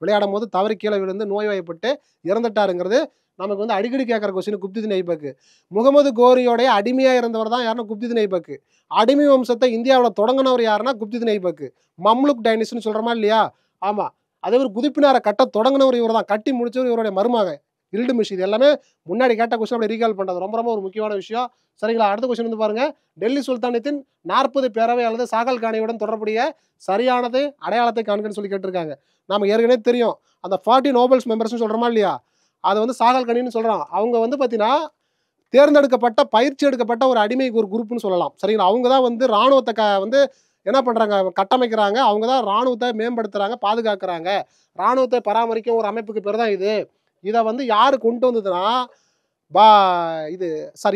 விளையாடும் போது தவறி கீழே விழுந்து நோய்வாய்ப்பட்டு இறந்துட்டாருங்கிறது நமக்கு வந்து அடிக்கடி கேட்குற கொஸ்டின். குப்துதீன் ஐபக் முகமது கோரியோடைய அடிமையாக இருந்தவர் தான் யாருன்னா குப்துதீன் ஐபக். அடிமை வம்சத்தை இந்தியாவில் தொடங்கினவர் யாருன்னா குப்துதீன் ஐபக். மம்லுக் டைனஸ்டின்னு சொல்கிறோமா இல்லையா? ஆமாம். அதே ஒரு குதிப்பினாரை கட்ட தொடங்கினவர் இவர் தான், கட்டி முடிச்சவர் இவருடைய மருமகன் இல்டுமிஷ். இது எல்லாமே முன்னாடி கேட்ட கொஸ்டின் அப்படி ரீகால் பண்ணுறது ரொம்ப ரொம்ப ஒரு முக்கியமான விஷயம். சரிங்களா? அடுத்த கொஸ்டின் வந்து பாருங்க, டெல்லி சுல்தானத்தின் 40 பேரவை அல்லது சாகல் காணியுடன் தொடர்புடைய சரியானது அடையாளத்தை காண்கன்னு சொல்லி கேட்டிருக்காங்க. நமக்கு ஏற்கனவே தெரியும், அந்த 40 நோபல்ஸ் மெம்பர்ஸ்னு சொல்கிறோமா இல்லையா, அதை வந்து சாகல் கணின்னு சொல்கிறோம். அவங்க வந்து பார்த்தீங்கன்னா தேர்ந்தெடுக்கப்பட்ட பயிற்சி எடுக்கப்பட்ட ஒரு அடிமை ஒரு குரூப்னு சொல்லலாம். சரிங்களா? அவங்க தான் வந்து இராணுவத்தை வந்து என்ன பண்ணுறாங்க, கட்டமைக்கிறாங்க. அவங்க தான் இராணுவத்தை மேம்படுத்துகிறாங்க, பாதுகாக்கிறாங்க. இராணுவத்தை பராமரிக்கும் ஒரு அமைப்புக்கு பேர் தான் இது. இதை வந்து யார் கொண்டு வந்ததுன்னா இது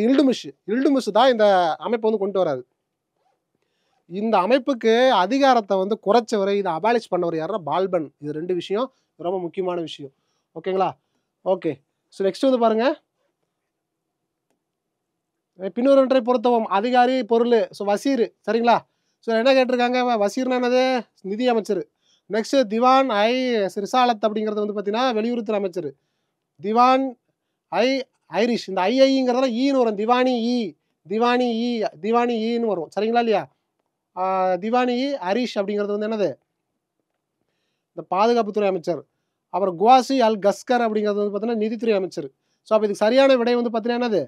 இல்டுமிஷ் தான் இந்த அமைப்பை வந்து கொண்டு வராது. இந்த அமைப்புக்கு அதிகாரத்தை வந்து குறைச்சவர், இதை அபாலிஷ் பண்ணவர் யாருன்னா பால்பன். இது 2 விஷயம் ரொம்ப முக்கியமான விஷயம். ஓகேங்களா? ஓகே. ஸோ நெக்ஸ்ட் வந்து பாருங்க, பின்னொன்றை பொறுத்தவும் அதிகாரி பொருள். ஸோ வசீர். சரிங்களா? ஸோ என்ன கேட்டிருக்காங்க, வசீர்னா என்னது, நிதி அமைச்சர். நெக்ஸ்ட் திவான் ரிசாலத் அப்படிங்கிறது வந்து பார்த்தீங்கன்னா வெளியுறவுத்துறை அமைச்சர். திவான் ஐரிஷ். இந்த ஐங்கிறதுல ஈன்னு வரும், திவானி ஈன்னு வரும். சரிங்களா இல்லையா? திவானி ஹரிஷ் அப்படிங்கிறது வந்து என்னது, இந்த பாதுகாப்புத்துறை அமைச்சர். அப்புறம் குவாசி அல் கஸ்கர் அப்படிங்கிறது வந்து பார்த்தீங்கன்னா நிதித்துறை அமைச்சர். ஸோ அப்போ இதுக்கு சரியான விடை வந்து பார்த்தீங்கன்னா என்னது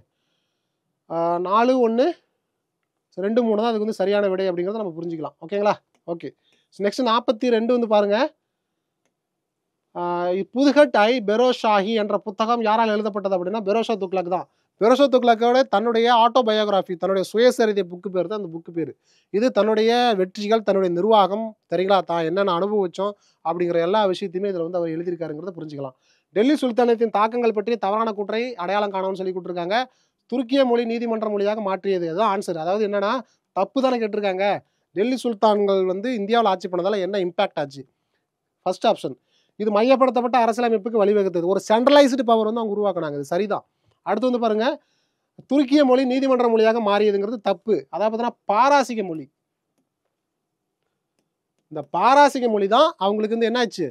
4 1 2 3 தான் அதுக்கு வந்து சரியான விடை அப்படிங்கிறத நம்ம புரிஞ்சுக்கலாம். ஓகேங்களா? ஓகே. ஸோ நெக்ஸ்ட் 42 வந்து பாருங்க, புதுகட் பெரோஷாஹி என்ற புத்தகம் யாரால் எழுதப்பட்டது அப்படின்னா பெரோஷா துக்ளக் தான். பெரோஷா துக்ளக்கோட தன்னுடைய ஆட்டோபயோகிராஃபி, தன்னுடைய சுயசரிதை புக்கு பேர் தான் அந்த புக்கு பேர். இது தன்னுடைய வெற்றிகள், தன்னுடைய நிர்வாகம், சரிங்களா, தான் என்னென்ன அனுபவிச்சோம் அப்படிங்கிற எல்லா விஷயத்தையுமே இதில் வந்து அவர் எழுதியிருக்காருங்கிறத புரிஞ்சுக்கலாம். டெல்லி சுல்தானத்தின் தாக்கங்கள் பற்றி தவறான கூற்றை அடையாளம் காணணும்னு சொல்லி கொடுத்துருக்காங்க. துருக்கிய மொழி நீதிமன்ற மொழியாக மாற்றியது, அதுதான் ஆன்சர். அதாவது என்னன்னா தப்பு தானே கேட்டிருக்காங்க. டெல்லி சுல்தான்கள் வந்து இந்தியாவில் ஆட்சி பண்ணதால என்ன இம்பாக்ட் ஆச்சு, ஃபர்ஸ்ட் ஆப்ஷன். இது மையப்படுத்தப்பட்ட அரசியலமைப்புக்கு வழிவகுத்தது, ஒரு சென்ட்ரலைஸ்டு பவர் வந்து அவங்க உருவாக்குனாங்க. இது சரிதான். அடுத்து வந்து பாருங்க, துருக்கிய மொழி நீதிமன்ற மொழியாக மாறியதுங்கிறது தப்பு. அதாவது பார்த்தீங்கன்னா பாராசிக மொழி, இந்த பாராசிக மொழி தான் அவங்களுக்கு வந்து என்னாச்சு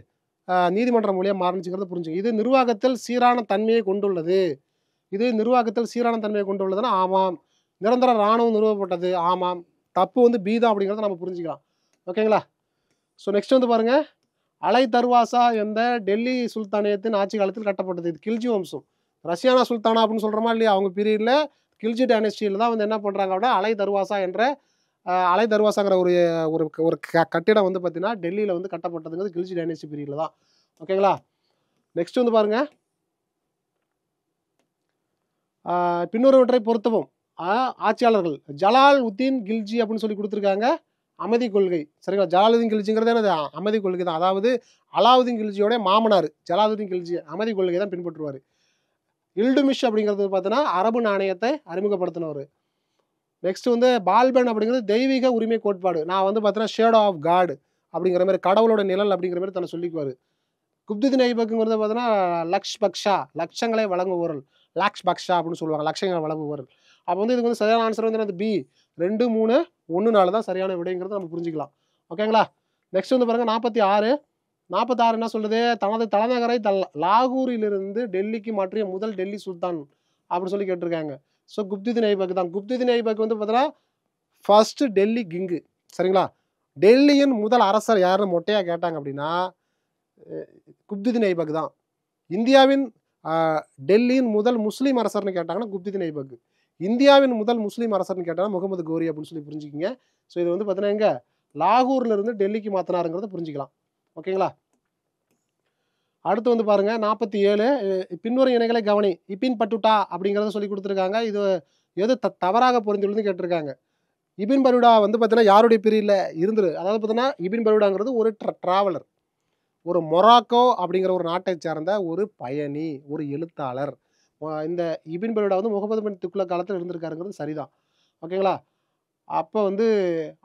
நீதிமன்ற மொழியாக மாறிச்சுங்கிறது புரிஞ்சுங்க. இது நிர்வாகத்தில் சீரான தன்மையை கொண்டுள்ளது. கொண்டுள்ளதுன்னா ஆமாம். நிரந்தர இராணுவம் நிறுவப்பட்டது, ஆமாம். தப்பு வந்து பி தான் அப்படிங்கிறத நம்ம புரிஞ்சுக்கலாம். ஓகேங்களா? ஸோ நெக்ஸ்ட் வந்து பாருங்க, அலை தர்வாசா என்ற டெல்லி சுல்தானியத்தின் ஆட்சி காலத்தில் கட்டப்பட்டது. இது கில்ஜி வம்சம். ரஷ்யானா சுல்தானா அப்படின்னு சொல்கிறோமா இல்லையா, அவங்க பீரியடில் கில்ஜி டைனஸ்டியில் தான் வந்து என்ன பண்ணுறாங்க அப்படின்னா அலை தர்வாசா என்ற அலை தர்வாசாங்கிற ஒரு ஒரு ஒரு கட்டிடம் வந்து பார்த்தீங்கன்னா டெல்லியில் வந்து கட்டப்பட்டதுங்கிறது கில்ஜி டைனஸ்டி பீரியடில் தான். ஓகேங்களா. நெக்ஸ்ட் வந்து பாருங்கள், பின்வருவற்றை பொருத்தவும். ஆட்சியாளர்கள் ஜலால் உத்தீன் கில்ஜி அப்படின்னு சொல்லி கொடுத்துருக்காங்க அமைதி கொள்கை. சரிங்களா. ஜலாலுதீன் கில்ஜிங்கிறது என்னது, அமைதி கொள்கை தான். அதாவது அலாவுதீன் கில்ஜியோட மாமனார் ஜலாலுதீன் கில்ஜி அமைதி கொள்கை தான் பின்பற்றுவார். இல்டுமிஷ் அப்படிங்கிறது பார்த்தீங்கன்னா அரபு நாணயத்தை அறிமுகப்படுத்தினவர். நெக்ஸ்ட் வந்து பால்பன் அப்படிங்கிறது தெய்வீக உரிமை கோட்பாடு. நான் வந்து பார்த்தீங்கன்னா ஷேடோ ஆஃப் காட் அப்படிங்கிற மாதிரி, கடவுளோட நிழல் அப்படிங்கிற மாதிரி தன்னை சொல்லிக்குவார். குப்துதீன் ஐபக்குங்கிறது பார்த்தீங்கன்னா லக்ஷ் பக்ஷா, லட்சங்களை வழங்குவோர்கள், லாக்ஷ் பக்ஷா அப்படின்னு சொல்லுவாங்க, லட்சங்களை வழங்குவோர்கள். அப்போ வந்து இதுக்கு வந்து சரியான ஆன்சர் வந்து என்னது, பி 2, 3, 1, 4 தான் சரியான விடைங்கிறத நம்ம புரிஞ்சுக்கலாம். ஓகேங்களா. நெக்ஸ்ட் வந்து பாருங்க 46 என்ன சொல்லுது, தனது தலைநகரை லாகூரிலிருந்து டெல்லிக்கு மாற்றிய முதல் டெல்லி சுல்தான் அப்படின்னு சொல்லி கேட்டிருக்காங்க. ஸோ குப்துதீன் ஐபக் தான். குப்துதீன் ஐபக் வந்து பார்த்தீங்கன்னா ஃபர்ஸ்ட் டெல்லி கிங்கு. சரிங்களா. டெல்லியின் முதல் அரசர் யாருன்னு மொட்டையாக கேட்டாங்க அப்படின்னா குப்துதீன் ஐபக் தான். இந்தியாவின் டெல்லியின் முதல் முஸ்லீம் அரசர்னு கேட்டாங்கன்னா குப்துதீன் ஐபக். இந்தியாவின் முதல் முஸ்லீம் அரசர்னு கேட்டாங்கன்னா முகமது கோரி அப்படின்னு சொல்லி புரிஞ்சுக்கிங்க. ஸோ இது வந்து பார்த்தீங்கன்னா எங்க லாகூர்ல இருந்து டெல்லிக்கு மாற்றினாருங்கிறத புரிஞ்சுக்கலாம். ஓகேங்களா. அடுத்து வந்து பாருங்க 47 பின்வரும் இணைகளை கவனி. இபின் பட்டுட்டா அப்படிங்கிறத சொல்லி கொடுத்துருக்காங்க. இது எது தவறாக பொருந்துள்ளதுன்னு கேட்டிருக்காங்க. இபின் பருடா வந்து பார்த்தீங்கன்னா யாருடைய பீரியடில் இருந்துரு, அதாவது பார்த்தீங்கன்னா இபின் பருடாங்கிறது ஒரு டிராவலர், ஒரு மொராக்கோ அப்படிங்கிற ஒரு நாட்டை சேர்ந்த ஒரு பயணி, ஒரு எழுத்தாளர். இந்த இபின் பருடா வந்து முகமது பின் துக்ளக் காலத்தில் இருந்திருக்காருங்கிறது சரிதான். ஓகேங்களா. அப்போ வந்து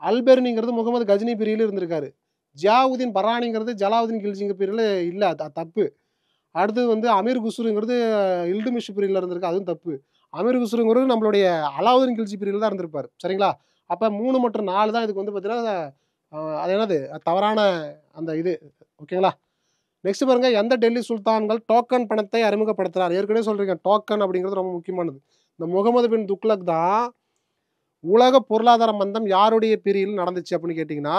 அல்பெர்னிங்கிறது முகமது கஜ்னி பீரியடில் இருந்திருக்காரு. ஜியாவுதீன் பரானிங்கிறது ஜலாவுதீன் கில்ஜிங்க பீரியடில் இல்லை, அது தப்பு. அடுத்தது வந்து அமீர் குஸ்ருங்கிறது இல்டுமிஷ் பீரியடில் இருந்திருக்கு, அதுவும் தப்பு. அமீர் குஸ்ருங்கிறது நம்மளுடைய அலாவுதீன் கில்ஜி பீரியடில் தான் இருந்திருப்பார். சரிங்களா. அப்போ 3 மற்றும் 4 தான் இதுக்கு வந்து பார்த்தீங்கன்னா அது என்னது தவறான அந்த இது. ஓகேங்களா. நெக்ஸ்ட் பாருங்க, எந்த டெல்லி சுல்தான்கள் டோக்கன் பணத்தை அறிமுகப்படுத்தினார். ஏற்கனவே சொல்றீங்க டோக்கன் அப்படிங்கிறது ரொம்ப முக்கியமானது. இந்த முகமது பின் துக்ளக் தான் உலக பொருளாதார மந்தம் யாருடைய பீரியடில் நடந்துச்சு அப்படின்னு கேட்டிங்கன்னா,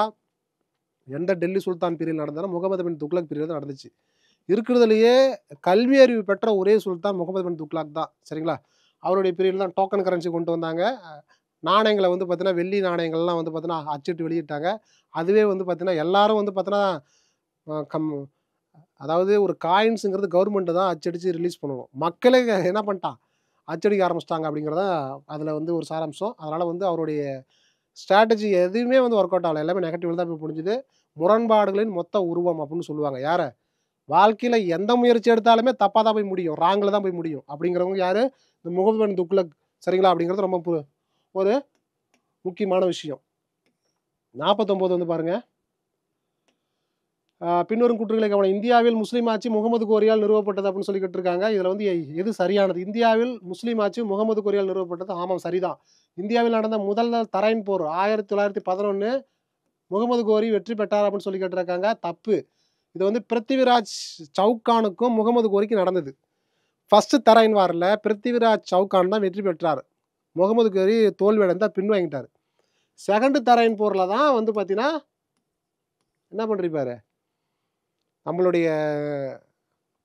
எந்த டெல்லி சுல்தான் பீரியட் நடந்தாலும் முகமது பின் துக்ளக் பீரியட் நடந்துச்சு. இருக்கிறதுலையே கல்வி அறிவு பெற்ற ஒரே சுல்தான் முகமது பின் துக்ளக் தான். சரிங்களா. அவருடைய பீரியட் தான் டோக்கன் கரன்சி கொண்டு வந்தாங்க. நாணயங்களை வந்து பார்த்தீங்கன்னா வெள்ளி நாணயங்கள்லாம் வந்து பார்த்தீங்கன்னா அச்சிட்டு வெளியிட்டாங்க. அதுவே வந்து பார்த்தீங்கன்னா எல்லாரும் வந்து பார்த்தீங்கன்னா அதாவது ஒரு காயின்ஸுங்கிறது கவர்மெண்ட்டு தான் அச்சடித்து ரிலீஸ் பண்ணணும். மக்களே என்ன பண்ணிட்டான், அச்சடிக்க ஆரம்பிச்சிட்டாங்க அப்படிங்கிறத அதில் வந்து ஒரு சாராம்சம். அதனால் வந்து அவருடைய ஸ்ட்ராட்டஜி எதுவுமே வந்து ஒர்க் அவுட் ஆகலை, எல்லாமே நெகட்டிவ் தான் போய் முடிஞ்சுது. முரண்பாடுகளின் மொத்த உருவம் அப்படின்னு சொல்லுவாங்க. யாரை, வாழ்க்கையில் எந்த முயற்சி எடுத்தாலுமே தப்பாக தான் போய் முடியும், ராங்கில் தான் போய் முடியும் அப்படிங்கிறவங்க யார், இந்த முகமது பின் துக்ளக். சரிங்களா. அப்படிங்கிறது ரொம்ப ஒரு முக்கியமான விஷயம். 49 வந்து பாருங்க, பின்வரும் கூற்றுகளை கவனம். இந்தியாவில் முஸ்லீம் ஆட்சி முகமது கோரியால் நிறுவப்பட்டது அப்படின்னு சொல்லி கேட்டிருக்காங்க. இதில் வந்து எது சரியானது, இந்தியாவில் முஸ்லீம் ஆட்சி முகமது கோரியால் நிறுவப்பட்டது. ஆமாம், சரிதான். இந்தியாவில் நடந்த முதல் தரைன் போர் 1911 முகமது கோரி வெற்றி பெற்றார் அப்படின்னு சொல்லி கேட்டிருக்காங்க. தப்பு. இது வந்து பிருத்திவிராஜ் சவுகானுக்கும் முகமது கோரிக்கும் நடந்தது. ஃபர்ஸ்ட் தரைன் வாரில் பிருத்திவிராஜ் சவுகான் தான் வெற்றி பெற்றார். முகமது கோரி தோல்வி அடைந்தால் பின்வாங்கிட்டார். செகண்ட் தரைன் போரில் தான் வந்து பார்த்தீங்கன்னா என்ன பண்ணிருப்பாரு, நம்மளுடைய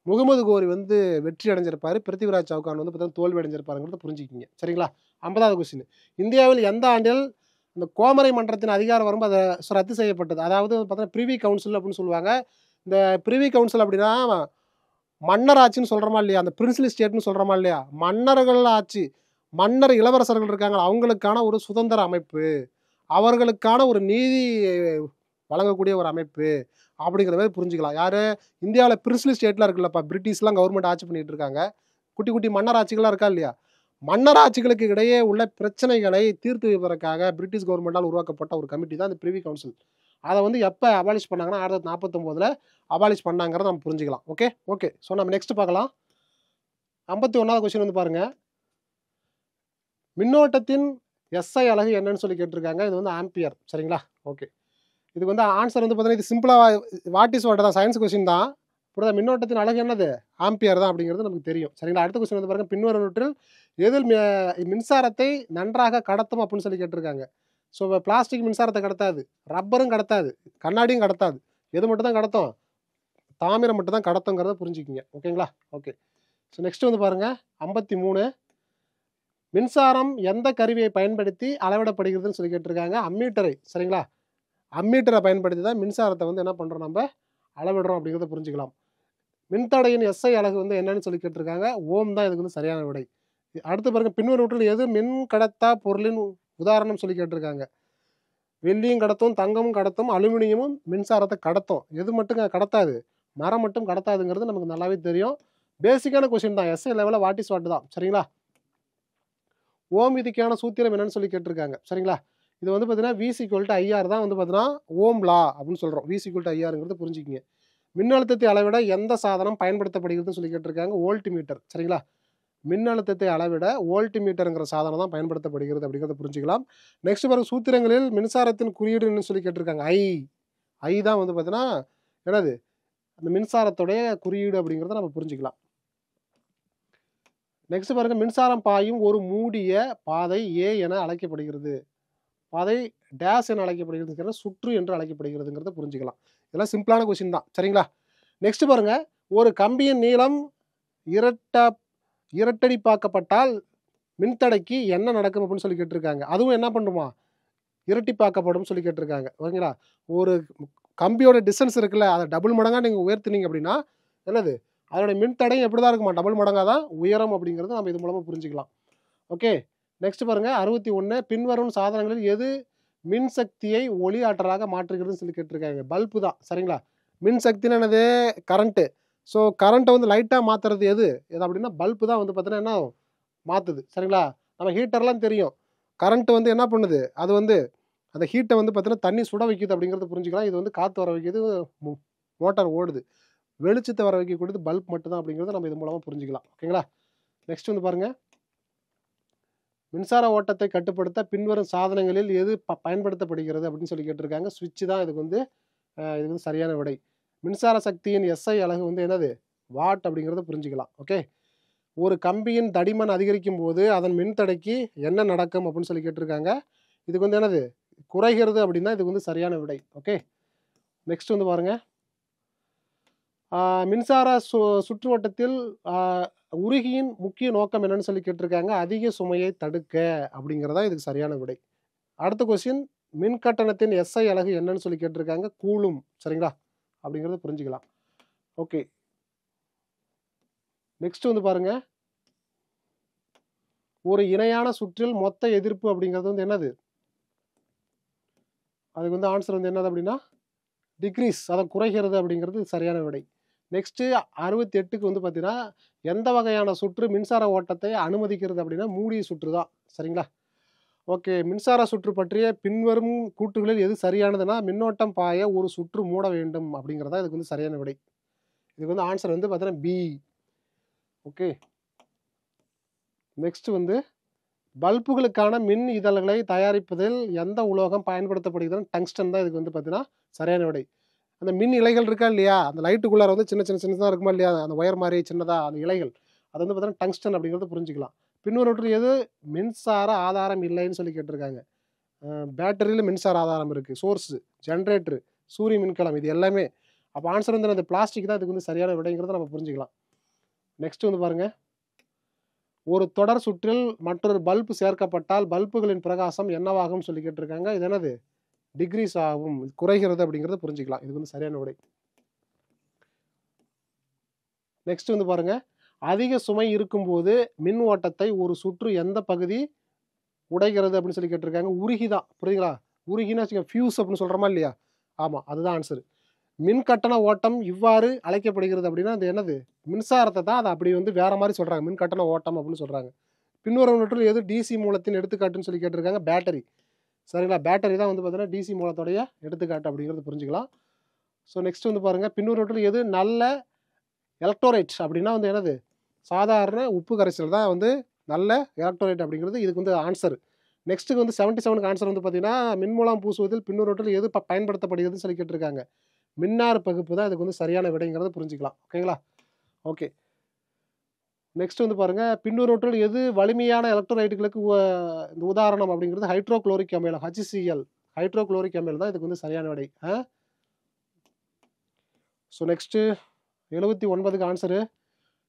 முகமது கோரி வந்து வெற்றி அடைஞ்சிருப்பாரு. பிருத்திவிராஜ் சவுகான் வந்து பார்த்தீங்கன்னா தோல்வி அடைஞ்சிருப்பாருங்கிறத புரிஞ்சுக்கிங்க. சரிங்களா. 50வது கொஸ்டின், இந்தியாவில் எந்த ஆண்டில் இந்த கோமரை மன்றத்தின் அதிகாரம் வரும்போது அதை ரத்து செய்யப்பட்டது. அதாவது பார்த்தீங்கன்னா பிரிவி கவுன்சில் அப்படின்னு சொல்லுவாங்க. இந்த பிரிவி கவுன்சில் அப்படின்னா மன்னர் ஆட்சின்னு சொல்கிறோமா இல்லையா, அந்த பிரின்சிலி ஸ்டேட்னு சொல்கிறோமா இல்லையா, மன்னர்கள் ஆட்சி, மன்னர் இளவரசர்கள் இருக்காங்க, அவங்களுக்கான ஒரு சுதந்திர அமைப்பு, அவர்களுக்கான ஒரு நீதி வழங்கக்கூடிய ஒரு அமைப்பு அப்படிங்கிற மாதிரி புரிஞ்சுக்கலாம். யார், இந்தியாவில் பிரின்சிலி ஸ்டேட்லாம் இருக்குல்லப்பா, பிரிட்டிஷ்லாம் கவர்மெண்ட் ஆட்சி பண்ணிட்டு இருக்காங்க. குட்டி குட்டி மன்னர் ஆட்சிகளாக இருக்கா இல்லையா, மன்னர் ஆட்சிகளுக்கு இடையே உள்ள பிரச்சனைகளை தீர்த்து வைப்பதற்காக பிரிட்டிஷ் கவர்மெண்டால் உருவாக்கப்பட்ட ஒரு கமிட்டி தான் இந்த பிரிவி கவுன்சில். அதை வந்து எப்போ அபாலிஷ் பண்ணாங்கன்னா 1949 அபாலிஷ் பண்ணாங்கிறத நம்ம புரிஞ்சுக்கலாம். ஓகே. ஸோ நம்ம நெக்ஸ்ட் பார்க்கலாம். 51வது கொஸ்டின் வந்து பாருங்க, மின்னோட்டத்தின் எஸ்ஐ அலகு என்னன்னு சொல்லி கேட்டிருக்காங்க. இது வந்து ஆம்பியர். சரிங்களா. ஓகே. இதுக்கு வந்து ஆன்சர் வந்து பார்த்தீங்கன்னா இது சிம்பிளாக வாட் இஸ் வாட் தான், சயின்ஸ் கொஸ்டின் தான். புரியுதா. மின்னோட்டத்தின் அலகு என்னது, ஆம்பியர் தான் அப்படிங்கிறது நமக்கு தெரியும். சரிங்களா. அடுத்த கொஸ்டின் வந்து பாருங்க, பின்வருவற்றில் எதில் மின்சாரத்தை நன்றாக கடத்தும் அப்படின்னு சொல்லி கேட்டிருக்காங்க. ஸோ பிளாஸ்டிக் மின்சாரத்தை கடத்தாது, ரப்பரும் கடத்தாது, கண்ணாடியும் கடத்தாது. எது மட்டும் தான் கடத்தும், தாமிரம் மட்டும் தான் கடத்துங்கிறத புரிஞ்சுக்கிங்க. ஓகேங்களா. ஓகே. ஸோ நெக்ஸ்ட் வந்து பாருங்க 53 மின்சாரம் எந்த கருவியை பயன்படுத்தி அளவிடப்படுகிறதுன்னு சொல்லி கேட்டிருக்காங்க. அம்மீட்டரை. சரிங்களா? அம்மீட்டரை பயன்படுத்தி தான் மின்சாரத்தை வந்து என்ன பண்ணுறோம் நம்ம அளவிடுறோம் அப்படிங்கிறத புரிஞ்சுக்கலாம். மின்தடையின் எஸ்ஐ அலகு வந்து என்னன்னு சொல்லி கேட்டிருக்காங்க. ஓம் தான் இதுக்கு வந்து சரியான விடை. அடுத்து பாருங்க பின்வருவற்றில் எது மின் கடத்தா பொருளின் உதாரணம் சொல்லி கேட்டிருக்காங்க. வெள்ளியும் கடத்தும், தங்கமும் கடத்தும், அலுமினியமும் மின்சாரத்தை கடத்தும். எது மட்டும் கடத்தாது? மரம் மட்டும் கடத்தாதுங்கிறது நமக்கு நல்லாவே தெரியும். பேசிக்கான கொஸ்டின் தான். எஸ்ஐ லெவலில் வாட் இஸ் வாட் தான். சரிங்களா? ஓம் விதிக்கான சூத்திரம் என்னன்னு சொல்லி கேட்டிருக்காங்க. சரிங்களா? இது வந்து பார்த்தீங்கன்னா V IR தான் வந்து பார்த்தீங்கன்னா ஓம் லா அப்படின்னு சொல்கிறோம். V IRங்கிறது புரிஞ்சுக்கிங்க. மின்னழுத்தத்தை அளவிட எந்த சாதனம் பயன்படுத்தப்படுகிறதுன்னு சொல்லி கேட்டிருக்காங்க. Volt metre. சரிங்களா? மின்னழுத்தத்தை அளவிட வோல்ட் மீட்டருங்கிற சாதனம் தான் பயன்படுத்தப்படுகிறது அப்படிங்கிறத புரிஞ்சுக்கலாம். நெக்ஸ்ட் பாருங்க சூத்திரங்களில் மின்சாரத்தின் குறியீடுன்னு சொல்லி கேட்டிருக்காங்க. ஐ தான் வந்து பார்த்தீங்கன்னா என்னது அந்த மின்சாரத்துடைய குறியீடு அப்படிங்கிறத நம்ம புரிஞ்சுக்கலாம். நெக்ஸ்ட் பாருங்க மின்சாரம் பாயும் ஒரு மூடிய பாதை ஏ என அழைக்கப்படுகிறது. பாதை டேஸ் என அழைக்கப்படுகிறது, சுற்று என்று அழைக்கப்படுகிறதுங்கிறத புரிஞ்சுக்கலாம். இதெல்லாம் சிம்பிளான கொஸ்டின் தான். சரிங்களா? நெக்ஸ்ட் பாருங்க ஒரு கம்பியின் நீளம் இரட்டடிப்பாக்கப்பட்டால் மின்தடைக்கு என்ன நடக்கும் அப்படின்னு சொல்லி கேட்டிருக்காங்க. அதுவும் என்ன பண்ணுமா இரட்டிப்பாக்கப்படும் சொல்லி கேட்டிருக்காங்க. ஓகேங்களா? ஒரு கம்பியோட டிஸ்டன்ஸ் இருக்குல்ல அதை டபுள் மடங்காக நீங்கள் உயர்த்தினீங்க அப்படின்னா என்னது அதோட மின்தடையும் எப்படி தான் இருக்குமா டபுள் மடங்காக தான் உயரம் அப்படிங்கிறது நம்ம இது மூலமாக புரிஞ்சுக்கலாம். ஓகே நெக்ஸ்ட் பாருங்க 61 பின்வரும் சாதனங்களில் எது மின்சக்தியை ஒளி ஆற்றலாக மாற்றுகிறதுன்னு சொல்லி கேட்டிருக்காங்க. பல்பு தான். சரிங்களா? மின்சக்தின்னு என்னது கரண்ட்டு. ஸோ கரண்ட்டை வந்து லைட்டாக மாற்றுறது எது அப்படின்னா பல்பு தான் வந்து பார்த்தீங்கன்னா என்ன மாற்றுது. சரிங்களா? நம்ம ஹீட்டர்லாம் தெரியும். கரண்ட் வந்து என்ன பண்ணுது அது வந்து அந்த ஹீட்டை வந்து பார்த்தீங்கன்னா தண்ணி சுட வைக்குது அப்படிங்கிறத புரிஞ்சுக்கலாம். இது வந்து காற்று வர வைக்கிது, மோட்டார் ஓடுது. வெளிச்சத்தை வர வைக்கக்கூடியது பல்ப் மட்டும் தான் அப்படிங்கிறத நம்ம இது மூலமாக புரிஞ்சுக்கலாம். ஓகேங்களா? நெக்ஸ்ட் வந்து பாருங்கள் மின்சார ஓட்டத்தை கட்டுப்படுத்த பின்வரும் சாதனங்களில் எது பயன்படுத்தப்படுகிறது அப்படின்னு சொல்லி கேட்டிருக்காங்க. சுவிட்ச் தான் இதுக்கு வந்து சரியான விடை. மின்சார சக்தியின் எஸ்ஐ அலகு வந்து என்னது வாட் அப்படிங்கிறத புரிஞ்சுக்கலாம். ஓகே ஒரு கம்பியின் தடிமன் அதிகரிக்கும் போது அதன் மின்தடைக்கு என்ன நடக்கும் அப்படின்னு சொல்லி கேட்டிருக்காங்க. இதுக்கு வந்து என்னது குறைகிறது அப்படின்னா இதுக்கு வந்து சரியான விடை. ஓகே நெக்ஸ்ட் வந்து பாருங்க மின்சார சுற்றுவட்டத்தில் உருகியின் முக்கிய நோக்கம் என்னன்னு சொல்லி கேட்டிருக்காங்க. அதிக சுமையை தடுக்க அப்படிங்கிறதா இதுக்கு சரியான விடை. அடுத்த கொஸ்டின் மின் கட்டணத்தின் எஸ்ஐ அலகு என்னன்னு சொல்லி கேட்டிருக்காங்க. கூலும். சரிங்களா? அப்படிங்கிறத புரிஞ்சுக்கலாம். ஓகே நெக்ஸ்ட் வந்து பாருங்க ஒரு இணையான சுற்றில் மொத்த எதிர்ப்பு அப்படிங்கிறது வந்து என்னது அதுக்கு வந்து ஆன்சர் வந்து என்னது அப்படின்னா டிக்ரீஸ், அதை குறைகிறது அப்படிங்கிறது சரியான விடை. நெக்ஸ்ட்டு 68க்கு வந்து பார்த்தீங்கன்னா எந்த வகையான சுற்று மின்சார ஓட்டத்தை அனுமதிக்கிறது அப்படின்னா மூடிய சுற்று தான். சரிங்களா? ஓகே மின்சார சுற்று பற்றிய பின்வரும் கூற்றுகளில் எது சரியானதுன்னா மின்னோட்டம் பாய ஒரு சுற்று மூட வேண்டும் அப்படிங்கிறதா இதுக்கு வந்து சரியான விடை. இதுக்கு வந்து ஆன்சர் வந்து பார்த்தீங்கன்னா பி. ஓகே நெக்ஸ்ட் வந்து பல்புகளுக்கான மின் இதழ்களை தயாரிப்பதில் எந்த உலோகம் பயன்படுத்தப்படுகிறதுன்னு டங்ஸ்டன் தான் இதுக்கு வந்து பார்த்தீங்கன்னா சரியான விடை. அந்த மின் இலைகள் இருக்கா இல்லையா அந்த லைட்டுக்குள்ளார வந்து சின்னதாக இருக்குமா இல்லையா அந்த ஒயர் மாதிரி சின்னதாக அந்த இலைகள் அது வந்து பார்த்தீங்கன்னா டங்ஸ்டன் அப்படிங்கிறத புரிஞ்சுக்கலாம். பின்னொரு எது மின்சார ஆதாரம் இல்லைன்னு சொல்லி கேட்டிருக்காங்க. பேட்டரியில் மின்சார ஆதாரம் இருக்குது. சோர்ஸு ஜென்ரேட்டரு சூரிய மின்கலம் இது எல்லாமே. அப்போ ஆன்சர் வந்து அந்த பிளாஸ்டிக் தான் இதுக்கு வந்து சரியான விடைங்கிறத நம்ம புரிஞ்சுக்கலாம். நெக்ஸ்ட் வந்து பாருங்கள் ஒரு தொடர் சுற்றில் மற்றொரு பல்பு சேர்க்கப்பட்டால் பல்புகளின் பிரகாசம் என்னவாகும் சொல்லி கேட்டிருக்காங்க. இது என்னது டிக்ரீஸ் ஆகும், குறைகிறது அப்படிங்கிறத புரிஞ்சுக்கலாம். இது வந்து சரியான விடை. நெக்ஸ்ட் வந்து பாருங்க அதிக சுமை இருக்கும்போது மின் ஓட்டத்தை ஒரு சுற்று எந்த பகுதி உடைகிறது அப்படின்னு சொல்லி கேட்டிருக்காங்க. உருகி தான். புரியுதுங்களா? உருகினா ஃபியூஸ் அப்படின்னு சொல்கிறோமா இல்லையா? ஆமாம் அதுதான் ஆன்சர். மின் கட்டண ஓட்டம் இவ்வாறு அழைக்கப்படுகிறது அப்படின்னா அது என்னது மின்சாரத்தை தான் அதை அப்படி வந்து வேற மாதிரி சொல்கிறாங்க. மின் கட்டண ஓட்டம் அப்படின்னு சொல்கிறாங்க. பின்வரும் எது டிசி மூலத்தின் எடுத்துக்காட்டுன்னு சொல்லி கேட்டிருக்காங்க. பேட்டரி. சரிங்களா? பேட்டரி தான் வந்து பார்த்தீங்கன்னா டிசி மூலத்தோடைய எடுத்துக்காட்டு அப்படிங்கிறது புரிஞ்சுக்கலாம். ஸோ நெக்ஸ்ட் வந்து பாருங்கள் பின்னொரு எது நல்ல எலக்ட்ரோலைட் அப்படின்னா வந்து என்னது சாதாரண உப்பு கரைசல் தான் வந்து நல்ல எலக்ட்ரோலைட் அப்படிங்கிறது இதுக்கு வந்து ஆன்சர். நெக்ஸ்ட்டுக்கு வந்து 77க்கு ஆன்சர் வந்து பார்த்தீங்கன்னா மின்மூலம் பூசுவதில் பின்னொரு எது பயன்படுத்தப்படுகிறதுன்னு சொல்லி கேட்டிருக்காங்க. மின்னார் பகுப்பு தான் இதுக்கு வந்து சரியான விடைங்கிறத புரிஞ்சுக்கலாம். ஓகேங்களா? ஓகே நெக்ஸ்ட் வந்து பாருங்கள் பின்னொரு எது வலிமையான எலக்ட்ரோலைட்டுகளுக்கு இந்த உதாரணம் அப்படிங்கிறது ஹைட்ரோக்ளோரிக் அமிலம் HCl ஹைட்ரோக்ளோரிக் அமிலம் தான் இதுக்கு வந்து சரியான விடை. ஸோ நெக்ஸ்ட்டு 79க்கு ஆன்சரு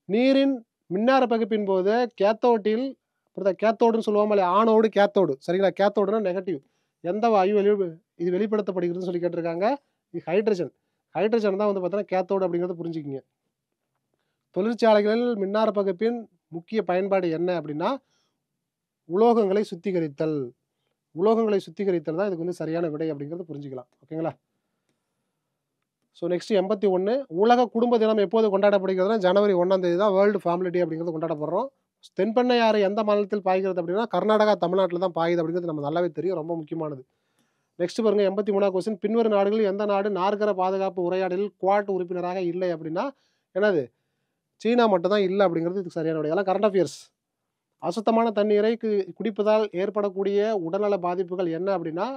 நீரின் மின்னார பகுப்பின் போது கேத்தோட்டில் கேத்தோடுன்னு சொல்லுவோம் இல்லையா, ஆனோடு கேத்தோடு, சரிங்களா? கேத்தோடுனா நெகட்டிவ். எந்த வாயு இது வெளிப்படுத்தப்படுகிறதுன்னு சொல்லி கேட்டிருக்காங்க. இது ஹைட்ரஜன். ஹைட்ரஜன் தான் வந்து பார்த்தீங்கன்னா கேத்தோடு அப்படிங்கிறத புரிஞ்சுக்கிங்க. தொழிற்சாலைகளில் மின்னார பகுப்பின் முக்கிய பயன்பாடு என்ன அப்படின்னா, உலோகங்களை சுத்திகரித்தல். உலோகங்களை சுத்திகரித்தல் தான் இதுக்கு வந்து சரியான விடை அப்படிங்கிறத புரிஞ்சுக்கலாம். ஓகேங்களா? ஸோ நெக்ஸ்ட் 81 உலக குடும்ப தினம் எப்போது கொண்டாடப்படுகிறதுனா ஜனவரி 1ஆம் தேதி தான் வேர்ல்டு ஃபேமிலி டே அப்படிங்கிறது கொண்டாடப்படுறோம். தென்பெண்ணை ஆறு எந்த மாநிலத்தில் பாய்கிறது அப்படின்னா கர்நாடகா, தமிழ்நாட்டில் தான் பாயுது அப்படிங்கிறது நம்ம நல்லாவே தெரியும். ரொம்ப முக்கியமானது. நெக்ஸ்ட் பாருங்க 83ஆவது கொஸ்டின். பின்வரும் நாடுகளில் எந்த நாடு நார்கர பாதுகாப்பு உரையாடலில் குவாட் உறுப்பினராக இல்லை அப்படின்னா என்னது? சீனா மட்டும் தான் இல்லை அப்படிங்கிறது இதுக்கு சரியான விடை. அதெல்லாம் கரண்ட் அஃபேர்ஸ். அசுத்தமான தண்ணீரை குடிப்பதால் ஏற்படக்கூடிய உடல்நல பாதிப்புகள் என்ன அப்படின்னா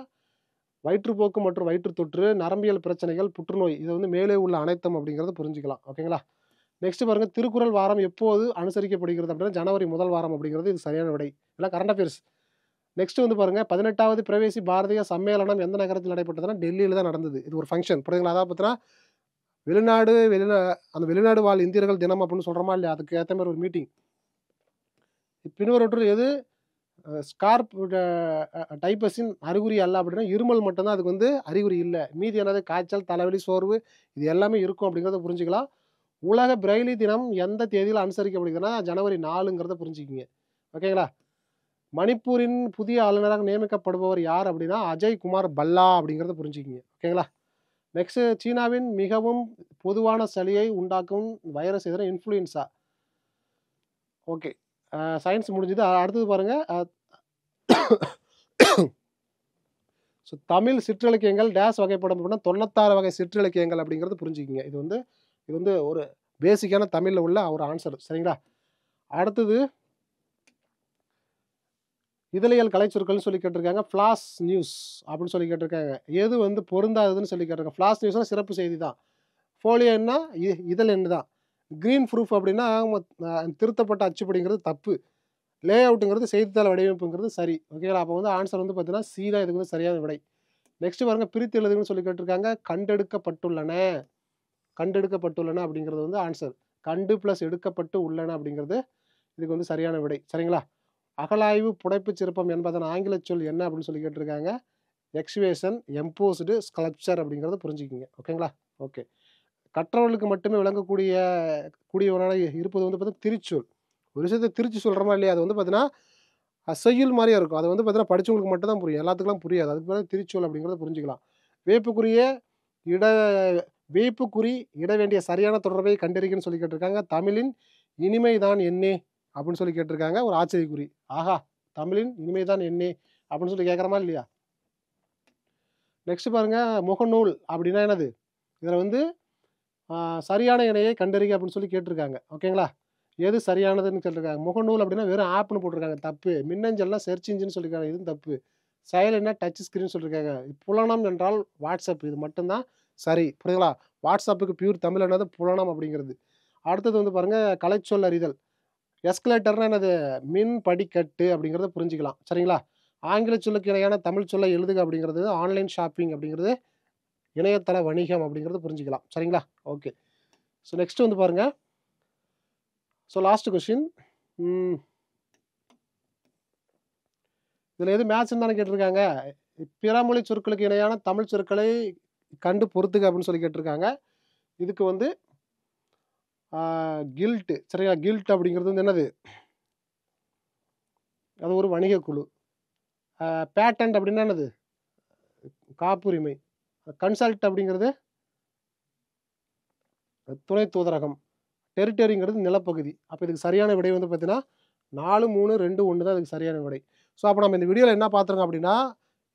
வயிற்றுப்போக்கு மற்றும் வயிற்று தொற்று, நரம்பியல் பிரச்சனைகள், புற்றுநோய். இது வந்து மேலே உள்ள அனைத்தும் அப்படிங்கிறத புரிஞ்சுக்கலாம். ஓகேங்களா? நெக்ஸ்ட் பாருங்க திருக்குறள் வாரம் எப்போது அனுசரிக்கப்படுகிறது அப்படின்னா ஜனவரி 1 வாரம் அப்படிங்கிறது இது சரியான விடை. இதெல்லாம் கரண்ட் அஃபேர்ஸ். நெக்ஸ்ட் வந்து பாருங்க 18வது பிரவேசி பாரதிய சம்மேளனம் எந்த நகரத்தில் நடைபெற்றதுன்னா டெல்லியில் தான் நடந்தது. இது ஒரு ஃபங்க்ஷன் புரியுதுங்களா? அதாவது பார்த்தீங்கன்னா அந்த வெளிநாடு வாழ் இந்தியர்கள் தினம் அப்படின்னு சொல்கிறோமா இல்லையா, அதுக்கு ஏற்ற மாதிரி ஒரு மீட்டிங். பின்வரொன்று எது ஸ்கார்ப் டைபஸின் அறிகுறி அல்ல அப்படின்னா இருமல் மட்டும்தான் அதுக்கு வந்து அறிகுறி இல்லை. மீதி என்னது காய்ச்சல், தலைவலி, சோர்வு இது எல்லாமே இருக்கும் அப்படிங்கிறத புரிஞ்சுக்கலாம். உலக பிரெய்லி தினம் எந்த தேதியில் அனுசரிக்கப்படுகிறதுனா ஜனவரி 4ங்கிறத புரிஞ்சுக்கிங்க. ஓகேங்களா? மணிப்பூரின் புதிய ஆளுநராக நியமிக்கப்படுபவர் யார் அப்படின்னா அஜய் குமார் பல்லா அப்படிங்கிறத புரிஞ்சுக்கிங்க. ஓகேங்களா? நெக்ஸ்ட் சீனாவின் மிகவும் பொதுவான சளியை உண்டாக்கும் வைரஸ் எதுனா இன்ஃப்ளூயன்ஸா. ஓகே, சயின்ஸ் முடிஞ்சது. அடுத்தது பாருங்க ஸோ தமிழ் சிற்றிலக்கியங்கள் டேஸ் வகைப்படும் அப்படின்னா 96 வகை சிற்றிலக்கியங்கள் அப்படிங்கிறது புரிஞ்சுக்கிங்க. இது வந்து ஒரு பேசிக்கான தமிழில் உள்ள ஒரு ஆன்சர். சரிங்களா? அடுத்தது இதழியல் கலைச்சொற்கள்னு சொல்லி கேட்டிருக்காங்க. ஃப்ளாஷ் நியூஸ் அப்படின்னு சொல்லி கேட்டிருக்காங்க. எது வந்து பொருந்தாததுன்னு சொல்லி கேட்டிருக்காங்க. ஃப்ளாஷ் நியூஸ்னா சிறப்பு செய்தி தான். ஃபோலியோன்னா இதழ் எண்ணு தான். க்ரீன் ப்ரூஃப் அப்படின்னா திருத்தப்பட்ட அச்சுப்படிங்கிறது தப்பு. லே அவுட்டுங்கிறது செய்தித்தாள் வடிவமைப்புங்கிறது சரி. ஓகேங்களா? அப்போ வந்து ஆன்சர் வந்து பார்த்தீங்கன்னா சி தான் இதுக்கு வந்து சரியான விடை. நெக்ஸ்ட் பாருங்க பிரித்து எழுதுன்னு சொல்லி கேட்டிருக்காங்க. கண்டெடுக்கப்பட்டுள்ளன அப்படிங்கிறது வந்து ஆன்சர். கண்டு ப்ளஸ் எடுக்கப்பட்டு உள்ளன அப்படிங்கிறது இதுக்கு வந்து சரியான விடை. சரிங்களா? அகலாய்வு புடைப்பு சிற்பம் என்பதன் ஆங்கில சொல் என்ன அப்படின்னு சொல்லி கேட்டிருக்காங்க. எக்ஸ்வேஷன், எம்போஸ்டு, ஸ்கல்ப்சர் அப்படிங்கிறத புரிஞ்சுக்கிங்க. ஓகேங்களா? ஓகே. கற்றவர்களுக்கு மட்டுமே கூடியவனாக இருப்பது வந்து பார்த்தீங்கன்னா திருச்சொல். ஒரு விஷயத்தை திருச்சி சொல்கிறோமா இல்லையா, அது வந்து பார்த்தீங்கன்னா செய்யுள் மாதிரியே இருக்கும். அது வந்து பார்த்தீங்கன்னா படித்தவங்களுக்கு மட்டும் தான் புரியும், எல்லாத்துக்குலாம் புரியாது. அதுக்கு பிறகு திருச்சொல் அப்படிங்கிறத புரிஞ்சுக்கலாம். வேப்புக்குறி இட வேண்டிய சரியான தொடர்பை கண்டறிக்கன்னு சொல்லி கேட்டிருக்காங்க. தமிழின் இனிமைதான் என்னே அப்படின்னு சொல்லி கேட்டிருக்காங்க. ஒரு ஆச்சரியக்குறி. ஆஹா, தமிழின் இனிமைதான் என்னே அப்படின்னு சொல்லி கேட்குறமா இல்லையா? நெக்ஸ்ட் பாருங்க முகநூல் அப்படின்னா என்னது? இதில் வந்து சரியான இணையை கண்டறிக அப்படின்னு சொல்லி கேட்டிருக்காங்க. ஓகேங்களா? எது சரியானதுன்னு சொல்லியிருக்காங்க. முகநூல் அப்படின்னா வெறும் ஆப்னு போட்டிருக்காங்க, தப்பு. மின்னஞ்சல்னா சர்ச் இன்ஜின் சொல்லியிருக்காங்க, இதுவும் தப்பு. சைலண்ட்னா டச் ஸ்க்ரீன் சொல்லியிருக்காங்க. புலனம் என்றால் வாட்ஸ்அப், இது மட்டும்தான் சரி. புரியுதுங்களா? வாட்ஸ்அப்புக்கு பியூர் தமிழ் என்னது புலனம் அப்படிங்கிறது. அடுத்தது வந்து பாருங்க கலைச்சொல் அறிதல். எஸ்கலேட்டர்னா என்னது? மின் படிக்கட்டு அப்படிங்கிறத புரிஞ்சுக்கலாம். சரிங்களா? ஆங்கில சொல்லுக்கு இணையான தமிழ் சொல்லை எழுதுக அப்படிங்கிறது ஆன்லைன் ஷாப்பிங் அப்படிங்கிறது இணையதள வணிகம் அப்படிங்கிறது புரிஞ்சுக்கலாம். சரிங்களா? ஓகே. ஸோ நெக்ஸ்ட் வந்து பாருங்க. So last question. இதில் எது மேட்ச்னு தானே கேட்டிருக்காங்க. பிறமொழி சொற்களுக்கு இணையான தமிழ் சொற்களை கண்டு பொறுத்துக்க அப்படின்னு சொல்லி கேட்டிருக்காங்க. இதுக்கு வந்து கில்ட். சரிங்களா? கில்ட் அப்படிங்கிறது வந்து என்னது? அது ஒரு வணிக குழு. பேட்டன்ட் அப்படின்னா என்னது? காப்புரிமை. கன்சல்ட் அப்படிங்கிறது துணை தூதரகம். டெரிட்டரிங்கிறது நிலப்பகுதி. அப்போ இதுக்கு சரியான விடை வந்து பார்த்தீங்கன்னா 4, 3, 2, 1 தான் இதுக்கு சரியான விடை. ஸோ அப்போ நம்ம இந்த வீடியோவில் என்ன பார்த்துருக்கோம் அப்படின்னா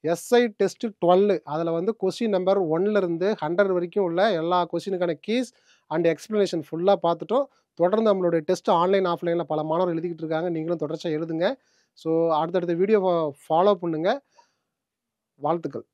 எஸ்ஐ டெஸ்ட் 12 அதில் வந்து கொஸ்டின் நம்பர் 1லேருந்து 100 வரைக்கும் உள்ள எல்லா கொஸ்டினுக்கான கீஸ் அண்ட் எக்ஸ்ப்ளனேஷன் ஃபுல்லாக பார்த்துட்டோம். தொடர்ந்து நம்மளுடைய டெஸ்ட் ஆன்லைன் ஆஃப்லைனில் பல மாணவர்கள் எழுதிக்கிட்டு இருக்காங்க. நீங்களும் தொடர்ச்சியாக எழுதுங்க. ஸோ அடுத்தடுத்த வீடியோ ஃபாலோ பண்ணுங்கள். வாழ்த்துக்கள்.